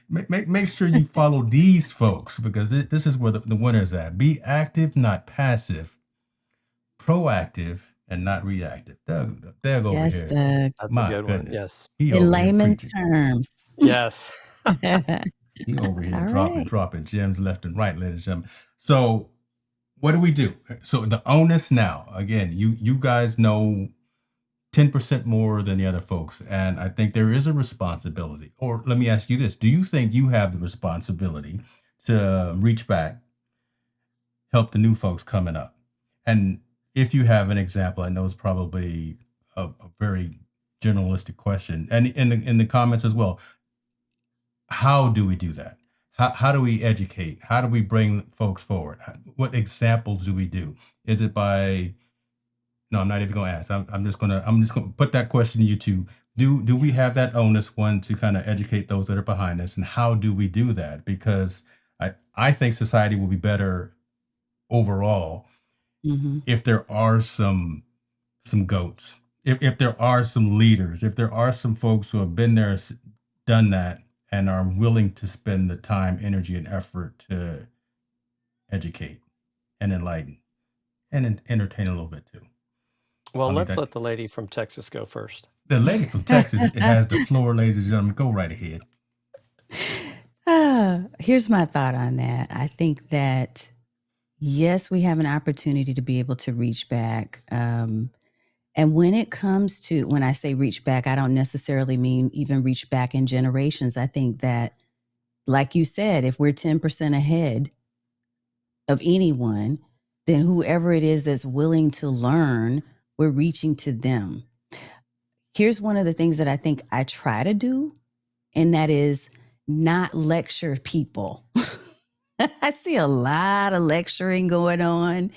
make sure you follow these folks because this is where the winner's at. Be active, not passive, proactive, and not reactive. Doug over Yes, here. Doug. That's a My good one. goodness. Yes. He In over here layman's preaching. terms. Yes. He over here All dropping, right. dropping gems left and right, ladies and gentlemen. So what do we do? So the onus now, again, you guys know 10% more than the other folks. And I think there is a responsibility. Or let me ask you this. Do you think you have the responsibility to reach back, help the new folks coming up? And if you have an example, I know it's probably a very generalistic question. And in the comments as well, how do we do that? How do we educate? How do we bring folks forward? What examples do we do? Is it by no, I'm not even gonna ask. I'm just gonna put that question to you two. Do we have that onus one to kind of educate those that are behind us, and how do we do that? Because I think society will be better overall Hmm. if there are some goats, if there are some leaders, if there are some folks who have been there, done that, and are willing to spend the time, energy, and effort to educate and enlighten and entertain a little bit too. Well, I'll leave let's that. let the lady from Texas go first. The lady from Texas has the floor, ladies and gentlemen. Go right ahead. Here's my thought on that. I think that, yes, we have an opportunity to be able to reach back. And when it comes to, when I say reach back, I don't necessarily mean even reach back in generations. I think that, like you said, if we're 10% ahead of anyone, then whoever it is that's willing to learn, we're reaching to them. Here's one of the things that I think I try to do, and that is not lecture people. I see a lot of lecturing going on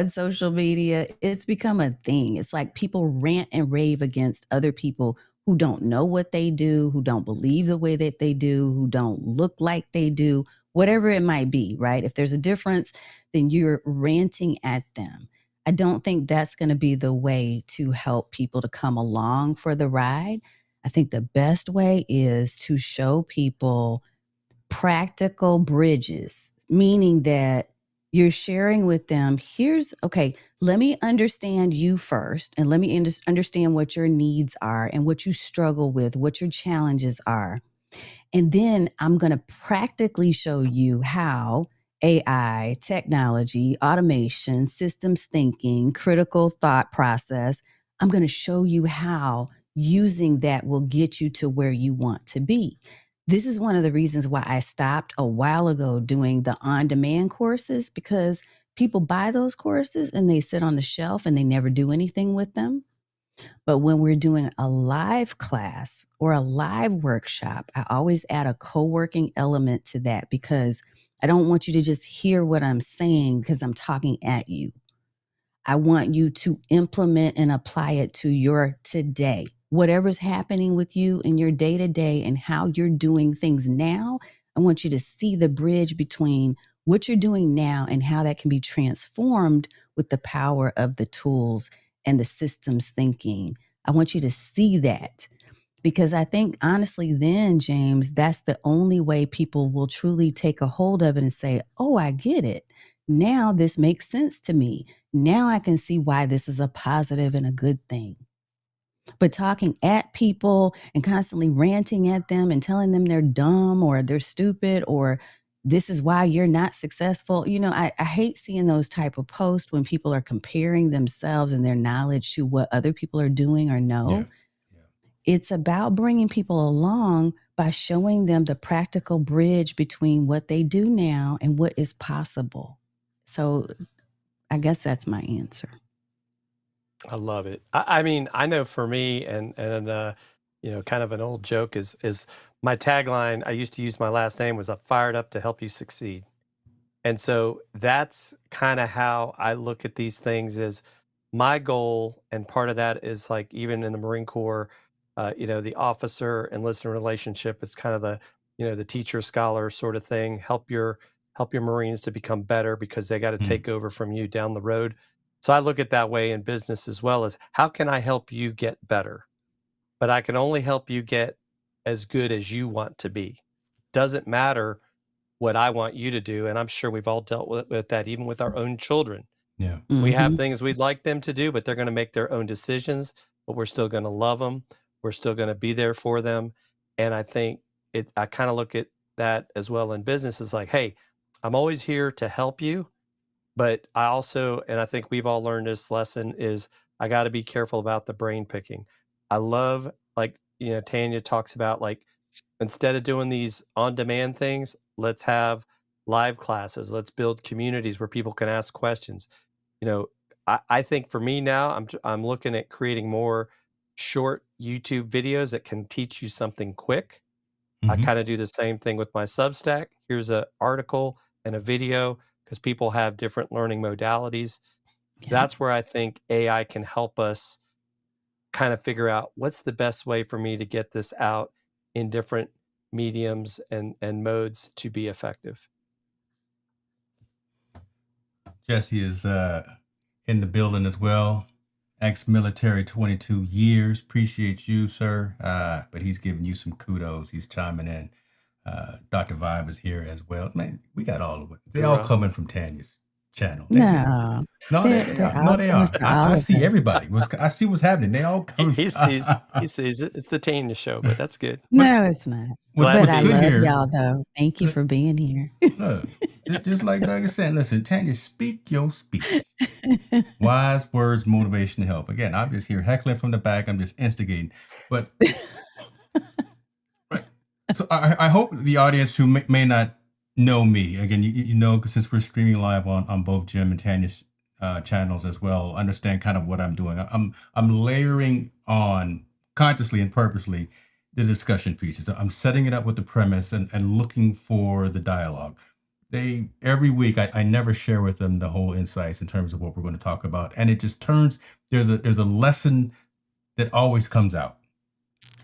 social media. It's become a thing. It's like people rant and rave against other people who don't know what they do, who don't believe the way that they do, who don't look like they do, whatever it might be, right? If there's a difference, then you're ranting at them. I don't think that's going to be the way to help people to come along for the ride. I think the best way is to show people practical bridges, meaning that you're sharing with them, okay, let me understand you first, and let me understand what your needs are and what you struggle with, what your challenges are. And then I'm going to practically show you how AI, technology, automation, systems thinking, critical thought process, I'm going to show you how using that will get you to where you want to be. This is one of the reasons why I stopped a while ago doing the on-demand courses, because people buy those courses and they sit on the shelf and they never do anything with them. But when we're doing a live class or a live workshop, I always add a co-working element to that, because I don't want you to just hear what I'm saying because I'm talking at you. I want you to implement and apply it to your today. Whatever's happening with you in your day to day and how you're doing things now, I want you to see the bridge between what you're doing now and how that can be transformed with the power of the tools and the systems thinking. I want you to see that because I think honestly, then, James, that's the only way people will truly take a hold of it and say, oh, I get it. Now this makes sense to me. Now I can see why this is a positive and a good thing. But talking at people and constantly ranting at them and telling them they're dumb or they're stupid or this is why you're not successful. I hate seeing those type of posts when people are comparing themselves and their knowledge to what other people are doing or know. Yeah. It's about bringing people along by showing them the practical bridge between what they do now and what is possible. So I guess that's my answer. I love it. I mean, I know for me, and kind of an old joke is my tagline. I used to use my last name was "I'm fired up to help you succeed," and so that's kind of how I look at these things. Is my goal, and part of that is like even in the Marine Corps, the officer enlisted relationship. It's kind of the teacher scholar sort of thing. Help your Marines to become better because they got to take over from you down the road. So I look at that way in business as well as how can I help you get better? But I can only help you get as good as you want to be. Doesn't matter what I want you to do. And I'm sure we've all dealt with that, even with our own children. Yeah. We have Mm-hmm. things we'd like them to do, but they're going to make their own decisions, but we're still going to love them. We're still going to be there for them. And I think I kind of look at that as well in business as like, hey, I'm always here to help you. But I also, and I think we've all learned this lesson is I got to be careful about the brain picking. I love, like, Tanya talks about, like, instead of doing these on demand things, let's have live classes. Let's build communities where people can ask questions. I think for me now, I'm looking at creating more short YouTube videos that can teach you something quick. I Mm-hmm. kind of do the same thing with my Substack. Here's an article and a video because people have different learning modalities. Yeah. That's where I think AI can help us kind of figure out what's the best way for me to get this out in different mediums and modes to be effective. Jesse is in the building as well. Ex-military, 22 years. Appreciate you, sir. But he's giving you some kudos. He's chiming in. Dr. Vibe is here as well. Man, we got all of it. They all Hoorah. coming from Tanya's channel. No, No, they they're are. all No, they coming are. for I all of see us. everybody. I see what's happening. They all coming. He sees it. It's the Tanya show, but that's good. No, it's not. Glad to But What's I be good here. love here? y'all though. Thank you for being here. Look, just like Doug is saying. Listen, Tanya, speak your speech. Wise words, motivation to help. Again, I'm just here heckling from the back. I'm just instigating. But right. So I hope the audience who may not know me, again, you know, since we're streaming live on both Jim and Tanya's channels as well, understand kind of what I'm doing. I'm layering on consciously and purposely the discussion pieces. I'm setting it up with the premise and looking for the dialogue. Every week I never share with them the whole insights in terms of what we're going to talk about. And it just turns there's a lesson that always comes out.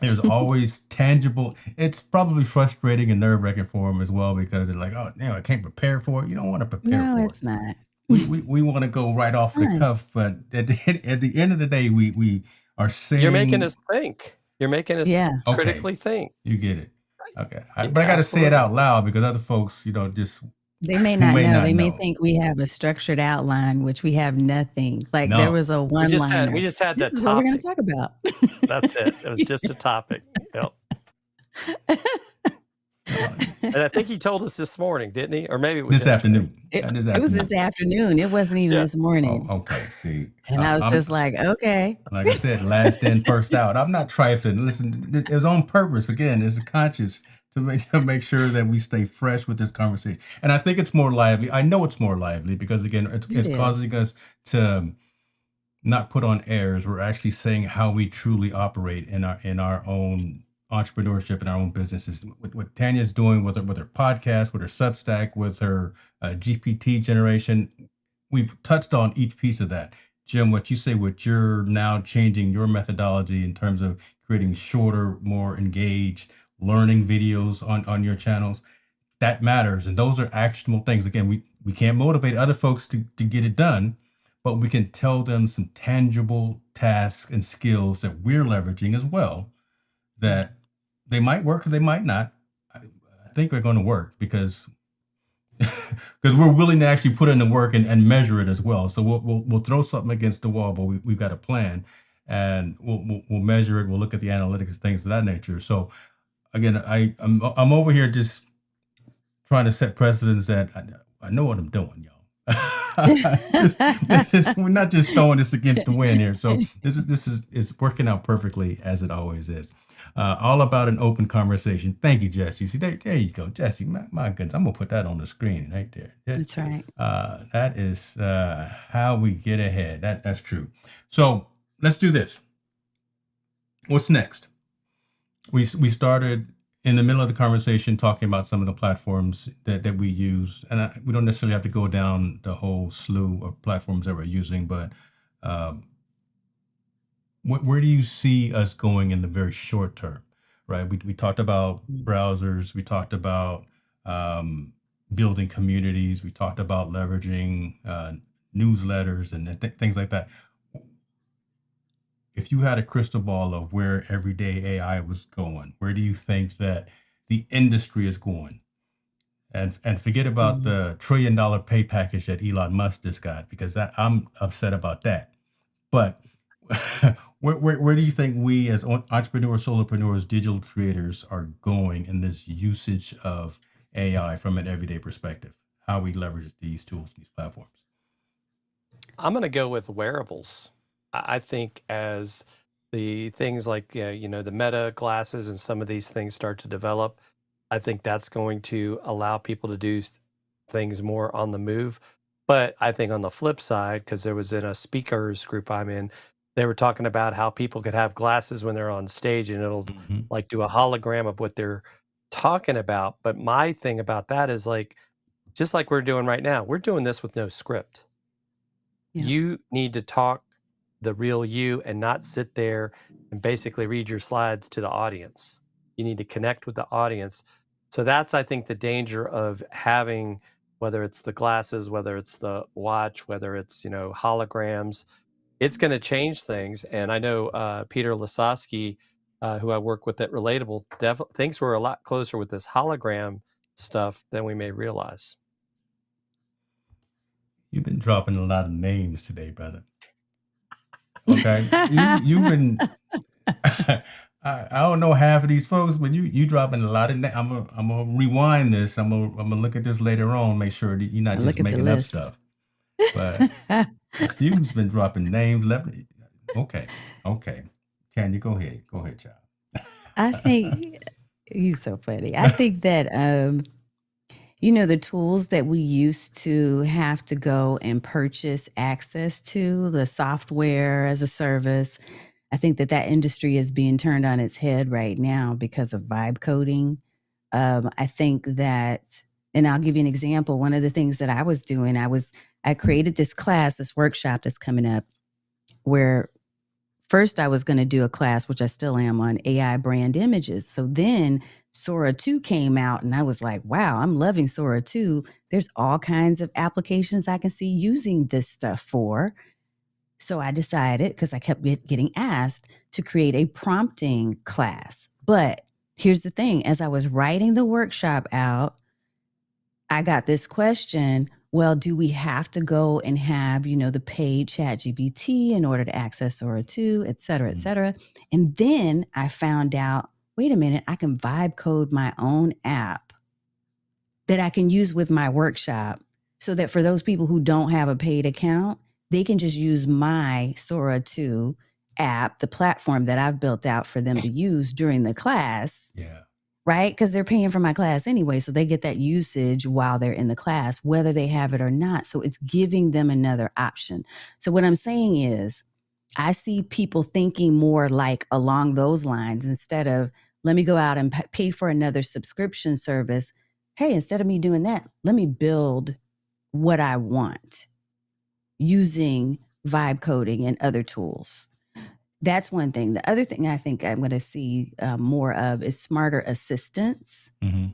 There's always tangible. It's probably frustrating and nerve-wracking for them as well because they're like, oh, I can't prepare for it. You don't want to prepare No, for it. it's not. We want to go right off the Fun. cuff, but at the end of the day, we are saying You're making us think. You're making us Yeah. okay, critically think. you get it. Okay, Yeah, but I got to say it absolutely. out loud because other folks, just They may who not may know. not They may know. think we have a structured outline, which we have nothing. Like there No, was a We just had one-liner. the This is what we're going topic. to talk about. That's it. It was just a topic. Yep. And I think he told us this morning, didn't he? Or maybe it was this yesterday. afternoon. It was this afternoon. It wasn't even Yeah. this morning. Oh, okay. See, And I was just like, okay. like I said, last in, first out. I'm not trifling. Listen, it was on purpose. Again, it's conscious to make sure that we stay fresh with this conversation. And I think it's more lively. I know it's more lively because again, it's It is. causing us to not put on airs. We're actually saying how we truly operate in our own entrepreneurship and our own businesses. What Tanya's doing with her podcast, with her Substack, with her GPT generation, we've touched on each piece of that. Jim, what you say, what you're now changing your methodology in terms of creating shorter, more engaged learning videos on your channels, that matters. And those are actionable things. Again, we can't motivate other folks to get it done, but we can tell them some tangible tasks and skills that we're leveraging as well, Yeah. that they might work or they might not. I think they're going to work because we're willing to actually put in the work and measure it as well. So we'll throw something against the wall, but we've got a plan, and we'll measure it. We'll look at the analytics and things of that nature. So again, I'm over here just trying to set precedents that I know what I'm doing, y'all. We're not just throwing this against the wind here. So this is it's working out perfectly as it always is. All about an open conversation. Thank you, Jesse. See, there you go, Jesse. My goodness, I'm gonna put that on the screen right there. That's right. That is how we get ahead. That's true. So let's do this. What's next? We started in the middle of the conversation talking about some of the platforms that we use, and we don't necessarily have to go down the whole slew of platforms that we're using, but um, where do you see us going in the very short term, right? We talked about Mm. browsers, we talked about um, building communities, we talked about leveraging newsletters and things like that. If you had a crystal ball of where everyday AI was going, where do you think that the industry is going? And forget about Mm. the $1 trillion pay package that Elon Musk just got, because I'm upset about that. But where do you think we as entrepreneurs, solopreneurs, digital creators are going in this usage of AI from an everyday perspective? How we leverage these tools, these platforms? I'm going to go with wearables. I think as the things like the Meta glasses and some of these things start to develop, I think that's going to allow people to do things more on the move. But I think on the flip side, because there was in a speakers group I'm in, they were talking about how people could have glasses when they're on stage and it'll Hmm. like do a hologram of what they're talking about. But my thing about that is like, just like we're doing right now, we're doing this with no script. Yeah. You need to talk the real you and not sit there and basically read your slides to the audience. You need to connect with the audience. So that's, I think, the danger of having, whether it's the glasses, whether it's the watch, whether it's, holograms, it's going to change things. And I know Peter Lasowski, who I work with at Relatable, thinks we're a lot closer with this hologram stuff than we may realize. You've been dropping a lot of names today, brother. Okay, you've been. I don't know half of these folks, but you dropping a lot of. I'm gonna rewind this. I'm gonna look at this later on. Make sure that you're not just Look at the making up list. stuff. But a few's been dropping names left. Okay, okay. Tanya, go ahead, I child. think you're so funny. I think that the tools that we used to have to go and purchase access to, the software as a service, I think that industry is being turned on its head right now because of vibe coding. I think that, and I'll give you an example. One of the things that I was doing, I created this class, this workshop that's coming up, where first I was going to do a class, which I still am, on AI brand images. So then Sora 2 came out and I was like, wow, I'm loving Sora 2. There's all kinds of applications I can see using this stuff for. So I decided, because I kept getting asked, to create a prompting class. But here's the thing, as I was writing the workshop out, I got this question. Well, do we have to go and have, the paid ChatGPT in order to access Sora 2, et cetera, et Mm. cetera? And then I found out, wait a minute, I can vibe code my own app that I can use with my workshop, so that for those people who don't have a paid account, they can just use my Sora 2 app, the platform that I've built out for them to use during the class, Yeah. right? Because they're paying for my class anyway. So they get that usage while they're in the class, whether they have it or not. So it's giving them another option. So what I'm saying is, I see people thinking more like along those lines, instead of, let me go out and pay for another subscription service. Hey, instead of me doing that, let me build what I want using vibe coding and other tools. That's one thing. The other thing I think I'm going to see more of is smarter assistants. Mm-hmm.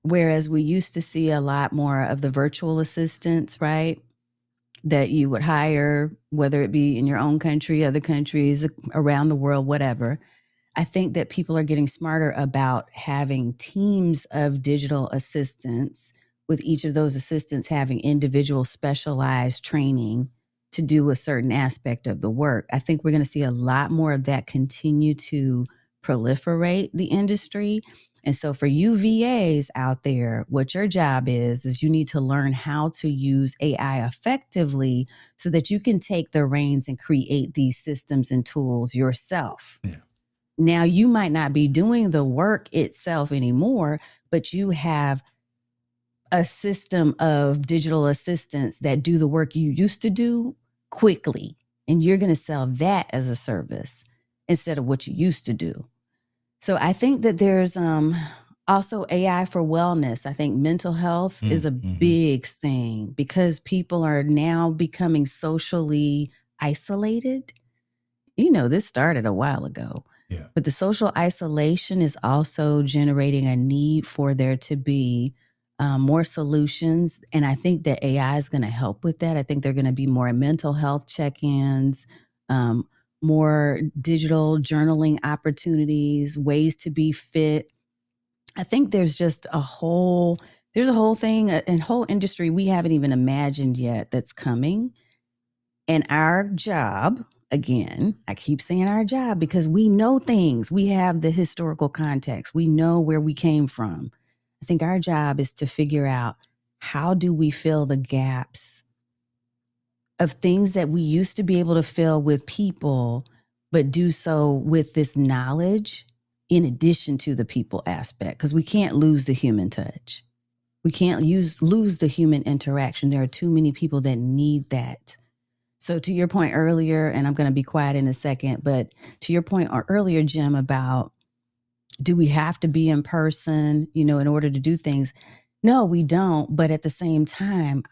Whereas we used to see a lot more of the virtual assistants, right? That you would hire, whether it be in your own country, other countries, around the world, whatever. I think that people are getting smarter about having teams of digital assistants, with each of those assistants having individual specialized training to do a certain aspect of the work. I think we're going to see a lot more of that continue to proliferate the industry. And so for you VAs out there, what your job is you need to learn how to use AI effectively so that you can take the reins and create these systems and tools yourself. Yeah. Now, you might not be doing the work itself anymore, but you have a system of digital assistants that do the work you used to do quickly. And you're going to sell that as a service instead of what you used to do. So I think that there's also AI for wellness. I think mental health is a Mm-hmm. big thing because people are now becoming socially isolated. This started a while ago. Yeah. But the social isolation is also generating a need for there to be more solutions. And I think that AI is going to help with that. I think there are going to be more mental health check ins, um, more digital journaling opportunities, ways to be fit. I think there's just there's a whole thing, a whole industry we haven't even imagined yet that's coming. And our job, again, I keep saying our job because we know things. We have the historical context. We know where we came from. I think our job is to figure out, how do we fill the gaps of things that we used to be able to fill with people, but do so with this knowledge in addition to the people aspect, because we can't lose the human touch. We can't lose the human interaction. There are too many people that need that. So to your point earlier, and I'm going to be quiet in a second, but to your point earlier, Jim, about, do we have to be in person, in order to do things? No, we don't. But at the same time,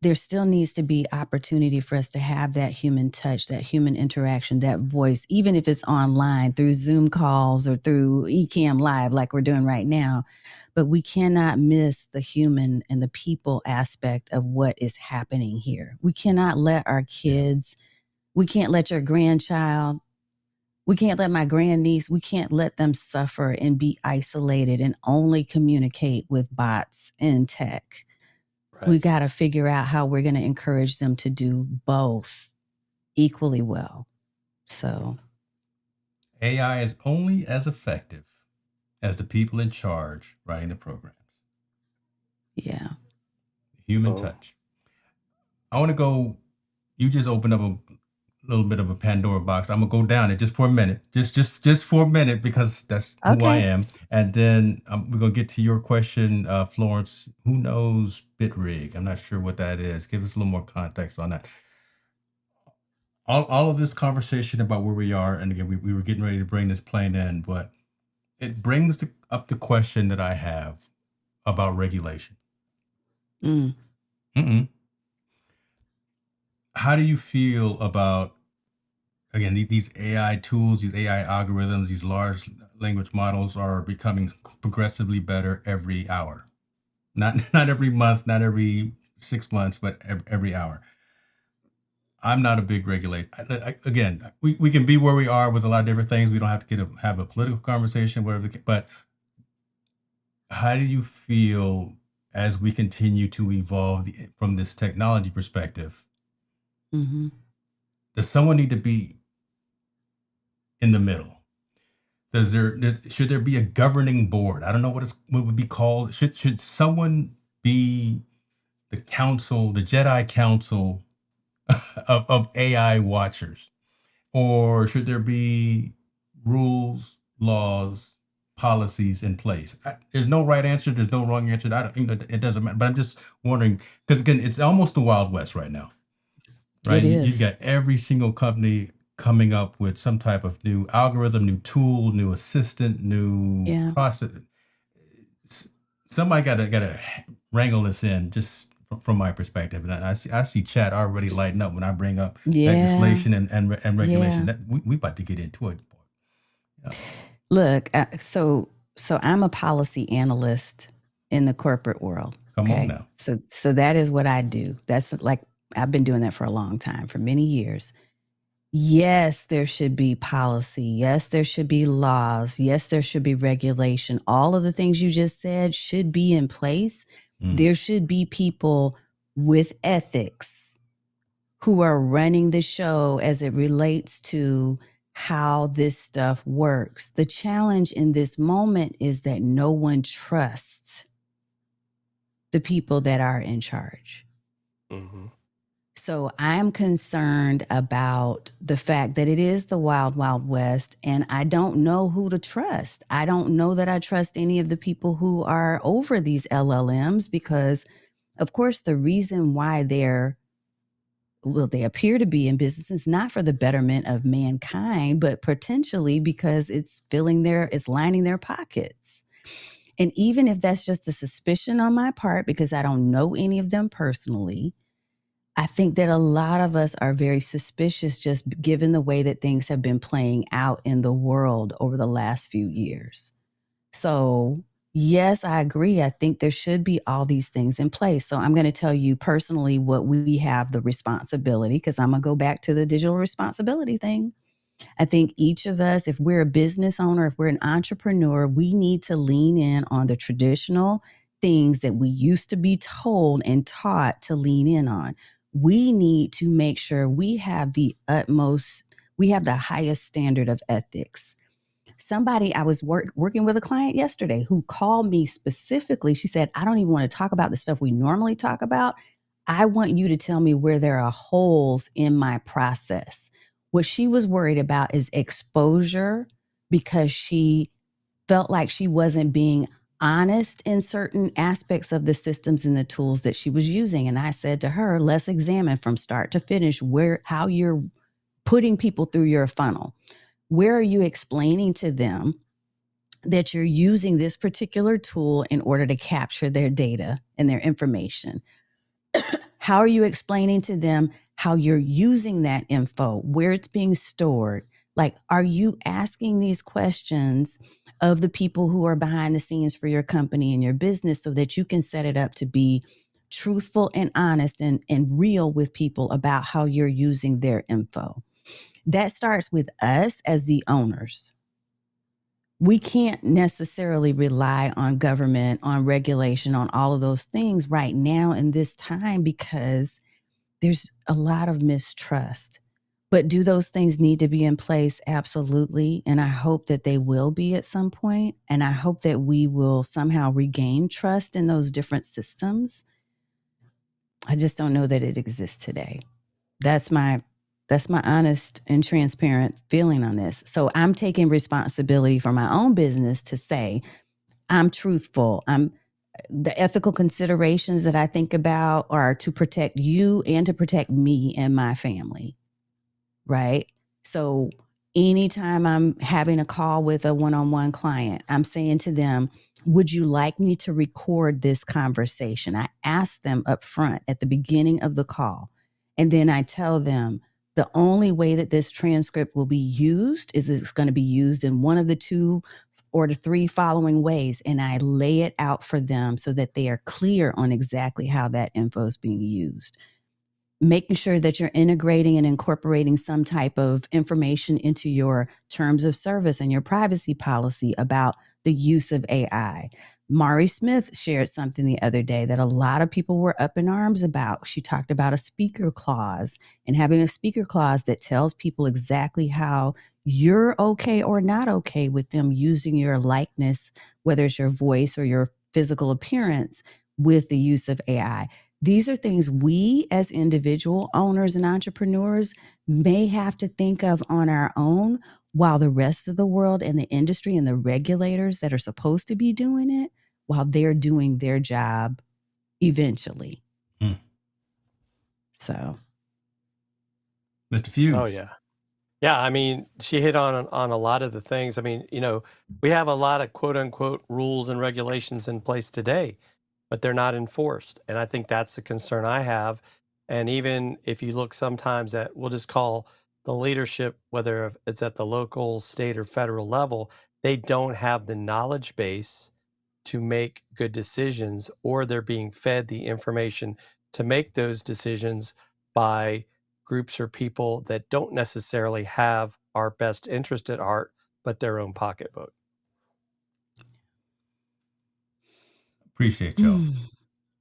there still needs to be opportunity for us to have that human touch, that human interaction, that voice, even if it's online through Zoom calls or through Ecamm Live like we're doing right now. But we cannot miss the human and the people aspect of what is happening here. We cannot let our kids, we can't let your grandchild, we can't let my grandniece, we can't let them suffer and be isolated and only communicate with bots and tech. Right. We got to figure out how we're going to encourage them to do both equally well. So AI is only as effective as the people in charge writing the programs. yeah. Human touch. I want to go. You just opened up a little bit of a Pandora box. I'm gonna go down it just for a minute, just for a minute, because that's who I am. And then we're gonna get to your question, Florence. Who knows BitRig? I'm not sure what that is. Give us a little more context on that. All of this conversation about where we are, and again, we were getting ready to bring this plane in, but it brings up the question that I have about regulation. How do you feel about, again, these AI tools, these AI algorithms, these large language models are becoming progressively better every hour? Not every month, not every 6 months, but every hour. I'm not a big regulator. Again, we can be where we are with a lot of different things. We don't have to have a political conversation, whatever. But how do you feel as we continue to evolve from this technology perspective? Does someone need to be in the middle? Should there be a governing board? I don't know what would be called. Should someone be the council, the Jedi Council of AI watchers, or should there be rules, laws, policies in place? There's no right answer. There's no wrong answer. I don't, it doesn't matter. But I'm just wondering, because again, it's almost the Wild West right now, right? It is. You've got every single company coming up with some type of new algorithm, new tool, new assistant, new process. Somebody gotta wrangle this in just from my perspective. And I see chat already lighting up when I bring up Yeah. legislation and regulation. Yeah. That we about to get into it. Yeah. Look, so I'm a policy analyst in the corporate world. Come on Okay. now. So that is what I do. That's like I've been doing that for a long time, for many years. Yes, there should be policy. Yes, there should be laws. Yes, there should be regulation. All of the things you just said should be in place. There should be people with ethics who are running the show as it relates to how this stuff works. The challenge in this moment is that no one trusts the people that are in charge. Mm-hmm. So I'm concerned about the fact that it is the wild, wild west, and I don't know who to trust. I don't know that I trust any of the people who are over these LLMs because, of course, the reason why they appear to be in business is not for the betterment of mankind, but potentially because it's lining their pockets. And even if that's just a suspicion on my part, because I don't know any of them personally, I think that a lot of us are very suspicious just given the way that things have been playing out in the world over the last few years. So, yes, I agree. I think there should be all these things in place. So, I'm going to tell you personally what we have the responsibility, because I'm going to go back to the digital responsibility thing. I think each of us, if we're a business owner, if we're an entrepreneur, we need to lean in on the traditional things that we used to be told and taught to lean in on. We need to make sure we have the highest standard of ethics. I was working with a client yesterday who called me specifically. She said, I don't even want to talk about the stuff we normally talk about. I want you to tell me where there are holes in my process. What she was worried about is exposure because she felt like she wasn't being honest in certain aspects of the systems and the tools that she was using. And I said to her, let's examine from start to finish how you're putting people through your funnel. Where are you explaining to them that you're using this particular tool in order to capture their data and their information? How are you explaining to them how you're using that info, where it's being stored? Like, are you asking these questions of the people who are behind the scenes for your company and your business so that you can set it up to be truthful and honest and real with people about how you're using their info? That starts with us as the owners. We can't necessarily rely on government, on regulation, on all of those things right now in this time because there's a lot of mistrust. But do those things need to be in place? Absolutely. And I hope that they will be at some point. And I hope that we will somehow regain trust in those different systems. I just don't know that it exists today. That's my honest and transparent feeling on this. So I'm taking responsibility for my own business to say I'm truthful. The ethical considerations that I think about are to protect you and to protect me and my family, right? So anytime I'm having a call with a one-on-one client, I'm saying to them, would you like me to record this conversation? I ask them up front at the beginning of the call. And then I tell them the only way that this transcript will be used is it's going to be used in one of the two or the three following ways. And I lay it out for them so that they are clear on exactly how that info is being used. Making sure that you're integrating and incorporating some type of information into your terms of service and your privacy policy about the use of AI. Mari Smith shared something the other day that a lot of people were up in arms about. She talked about a speaker clause and having a speaker clause that tells people exactly how you're okay or not okay with them using your likeness, whether it's your voice or your physical appearance, with the use of AI. These are things we as individual owners and entrepreneurs may have to think of on our own while the rest of the world and the industry and the regulators that are supposed to be doing it, while they're doing their job eventually. Mm. So, Mr. Oh Fuse. yeah. Yeah, I mean, she hit on a lot of the things. I mean, we have a lot of quote unquote rules and regulations in place today. but they're not enforced. And I think that's the concern I have. And even if you look sometimes at, we'll just call the leadership, whether it's at the local, state, or federal level, they don't have the knowledge base to make good decisions, or they're being fed the information to make those decisions by groups or people that don't necessarily have our best interest at heart, but their own pocketbook. Appreciate y'all.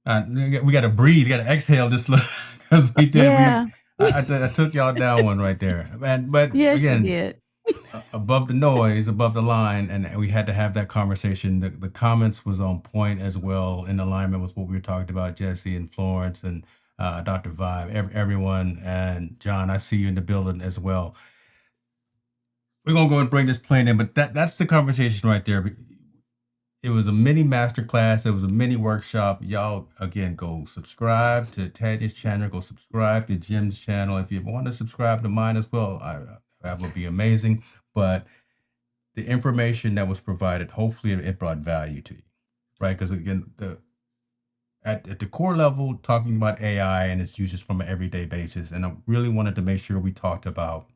We got to breathe, got to exhale just because we did. Yeah. I took y'all down one right there, man. But Yes, you again, did. above the noise, above the line, and we had to have that conversation. The comments was on point as well, in alignment with what we were talking about, Jesse and Florence and Dr. Vibe, everyone, and John. I see you in the building as well. We're gonna go and bring this plane in, but that's the conversation right there. It was a mini masterclass. It was a mini workshop. Y'all, again, go subscribe to Tanya's channel. Go subscribe to Jim's channel. If you want to subscribe to mine as well, that would be amazing. But the information that was provided, hopefully it brought value to you, right? Because again, at the core level, talking about AI and its uses from an everyday basis, and I really wanted to make sure we talked about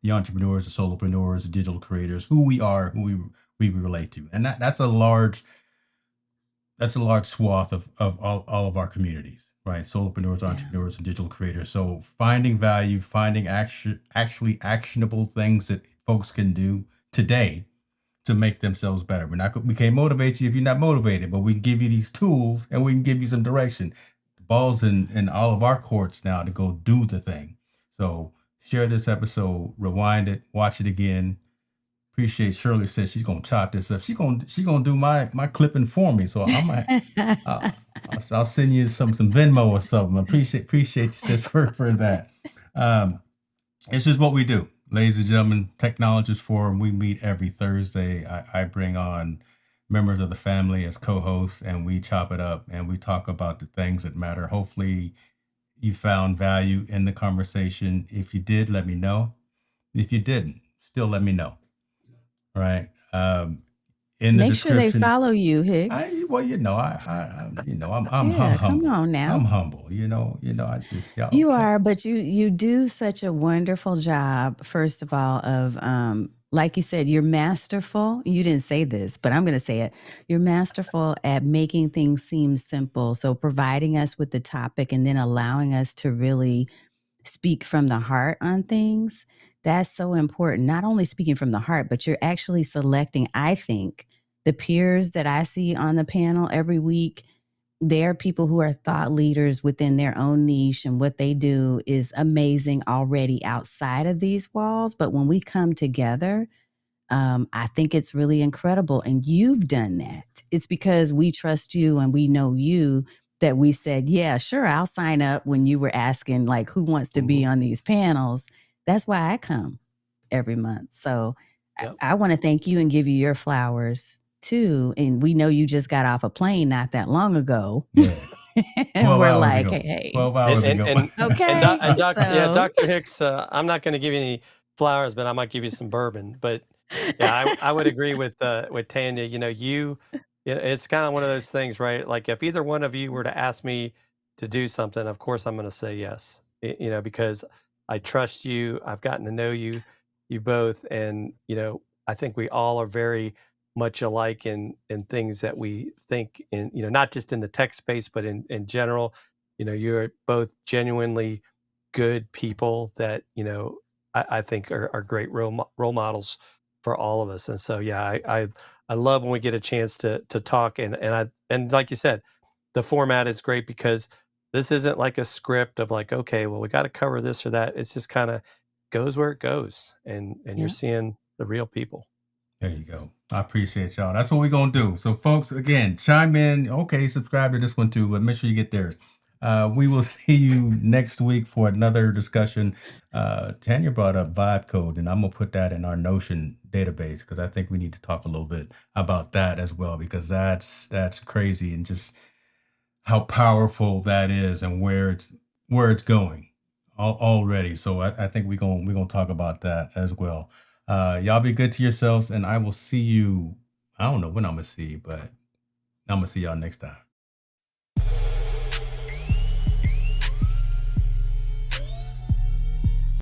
the entrepreneurs, the solopreneurs, the digital creators, who we are, who we relate to, and that's a large swath of all of our communities, right? Solopreneurs, Yeah. entrepreneurs, and digital creators. So finding value, finding actually actionable things that folks can do today to make themselves better. We can't motivate you if you're not motivated, but we can give you these tools and we can give you some direction. The ball's in all of our courts now to go do the thing. So share this episode, rewind it, watch it again. Appreciate Shirley says she's gonna chop this up. She gonna do my clipping for me. So I'll send you some Venmo or something. Appreciate you sis for that. It's just what we do, ladies and gentlemen. Technologist Forum. We meet every Thursday. I bring on members of the family as co-hosts, and we chop it up and we talk about the things that matter. Hopefully, you found value in the conversation. If you did, let me know. If you didn't, still let me know. Right. In the Make sure they description. follow you, Hicks. Well, I'm Yeah, come humble. on now. I'm humble. I just y'all. You are, but you do such a wonderful job, first of all, of like you said, you're masterful. You didn't say this, but I'm going to say it. You're masterful at making things seem simple. So providing us with the topic and then allowing us to really speak from the heart on things. That's so important. Not only speaking from the heart, but you're actually selecting, I think, the peers that I see on the panel every week. They're people who are thought leaders within their own niche, and what they do is amazing already outside of these walls. But when we come together, I think it's really incredible. And you've done that. It's because we trust you and we know you that we said, yeah, sure, I'll sign up when you were asking, like, who wants to be on these panels. That's why I come every month. So Yep. I want to thank you and give you your flowers too. And we know you just got off a plane not that long ago. Yeah. And 12 we're hours like, ago. hey. 12 hours ago. Okay. Dr. Hicks, I'm not going to give you any flowers, but I might give you some bourbon. But yeah, I would agree with Tanya. It's kind of one of those things, right? Like if either one of you were to ask me to do something, of course I'm going to say yes. Because I trust you. I've gotten to know you both, and I think we all are very much alike in things that we think in, not just in the tech space, but in general. You're both genuinely good people that I think are great role models for all of us. And so yeah, I love when we get a chance to talk, and like you said, the format is great because this isn't like a script of like, okay, well, we got to cover this or that. It's just kind of goes where it goes, and you're seeing the real people. There you go. I appreciate y'all. That's what we're going to do. So, folks, again, chime in. Okay, subscribe to this one too, but make sure you get theirs. We will see you next week for another discussion. Tanya brought up vibe code, and I'm going to put that in our Notion database because I think we need to talk a little bit about that as well, because that's crazy, and just how powerful that is and where it's going already. So I think we're gonna talk about that as well. Y'all be good to yourselves, and I will see you. I don't know when I'm gonna see you, but I'm gonna see y'all next time.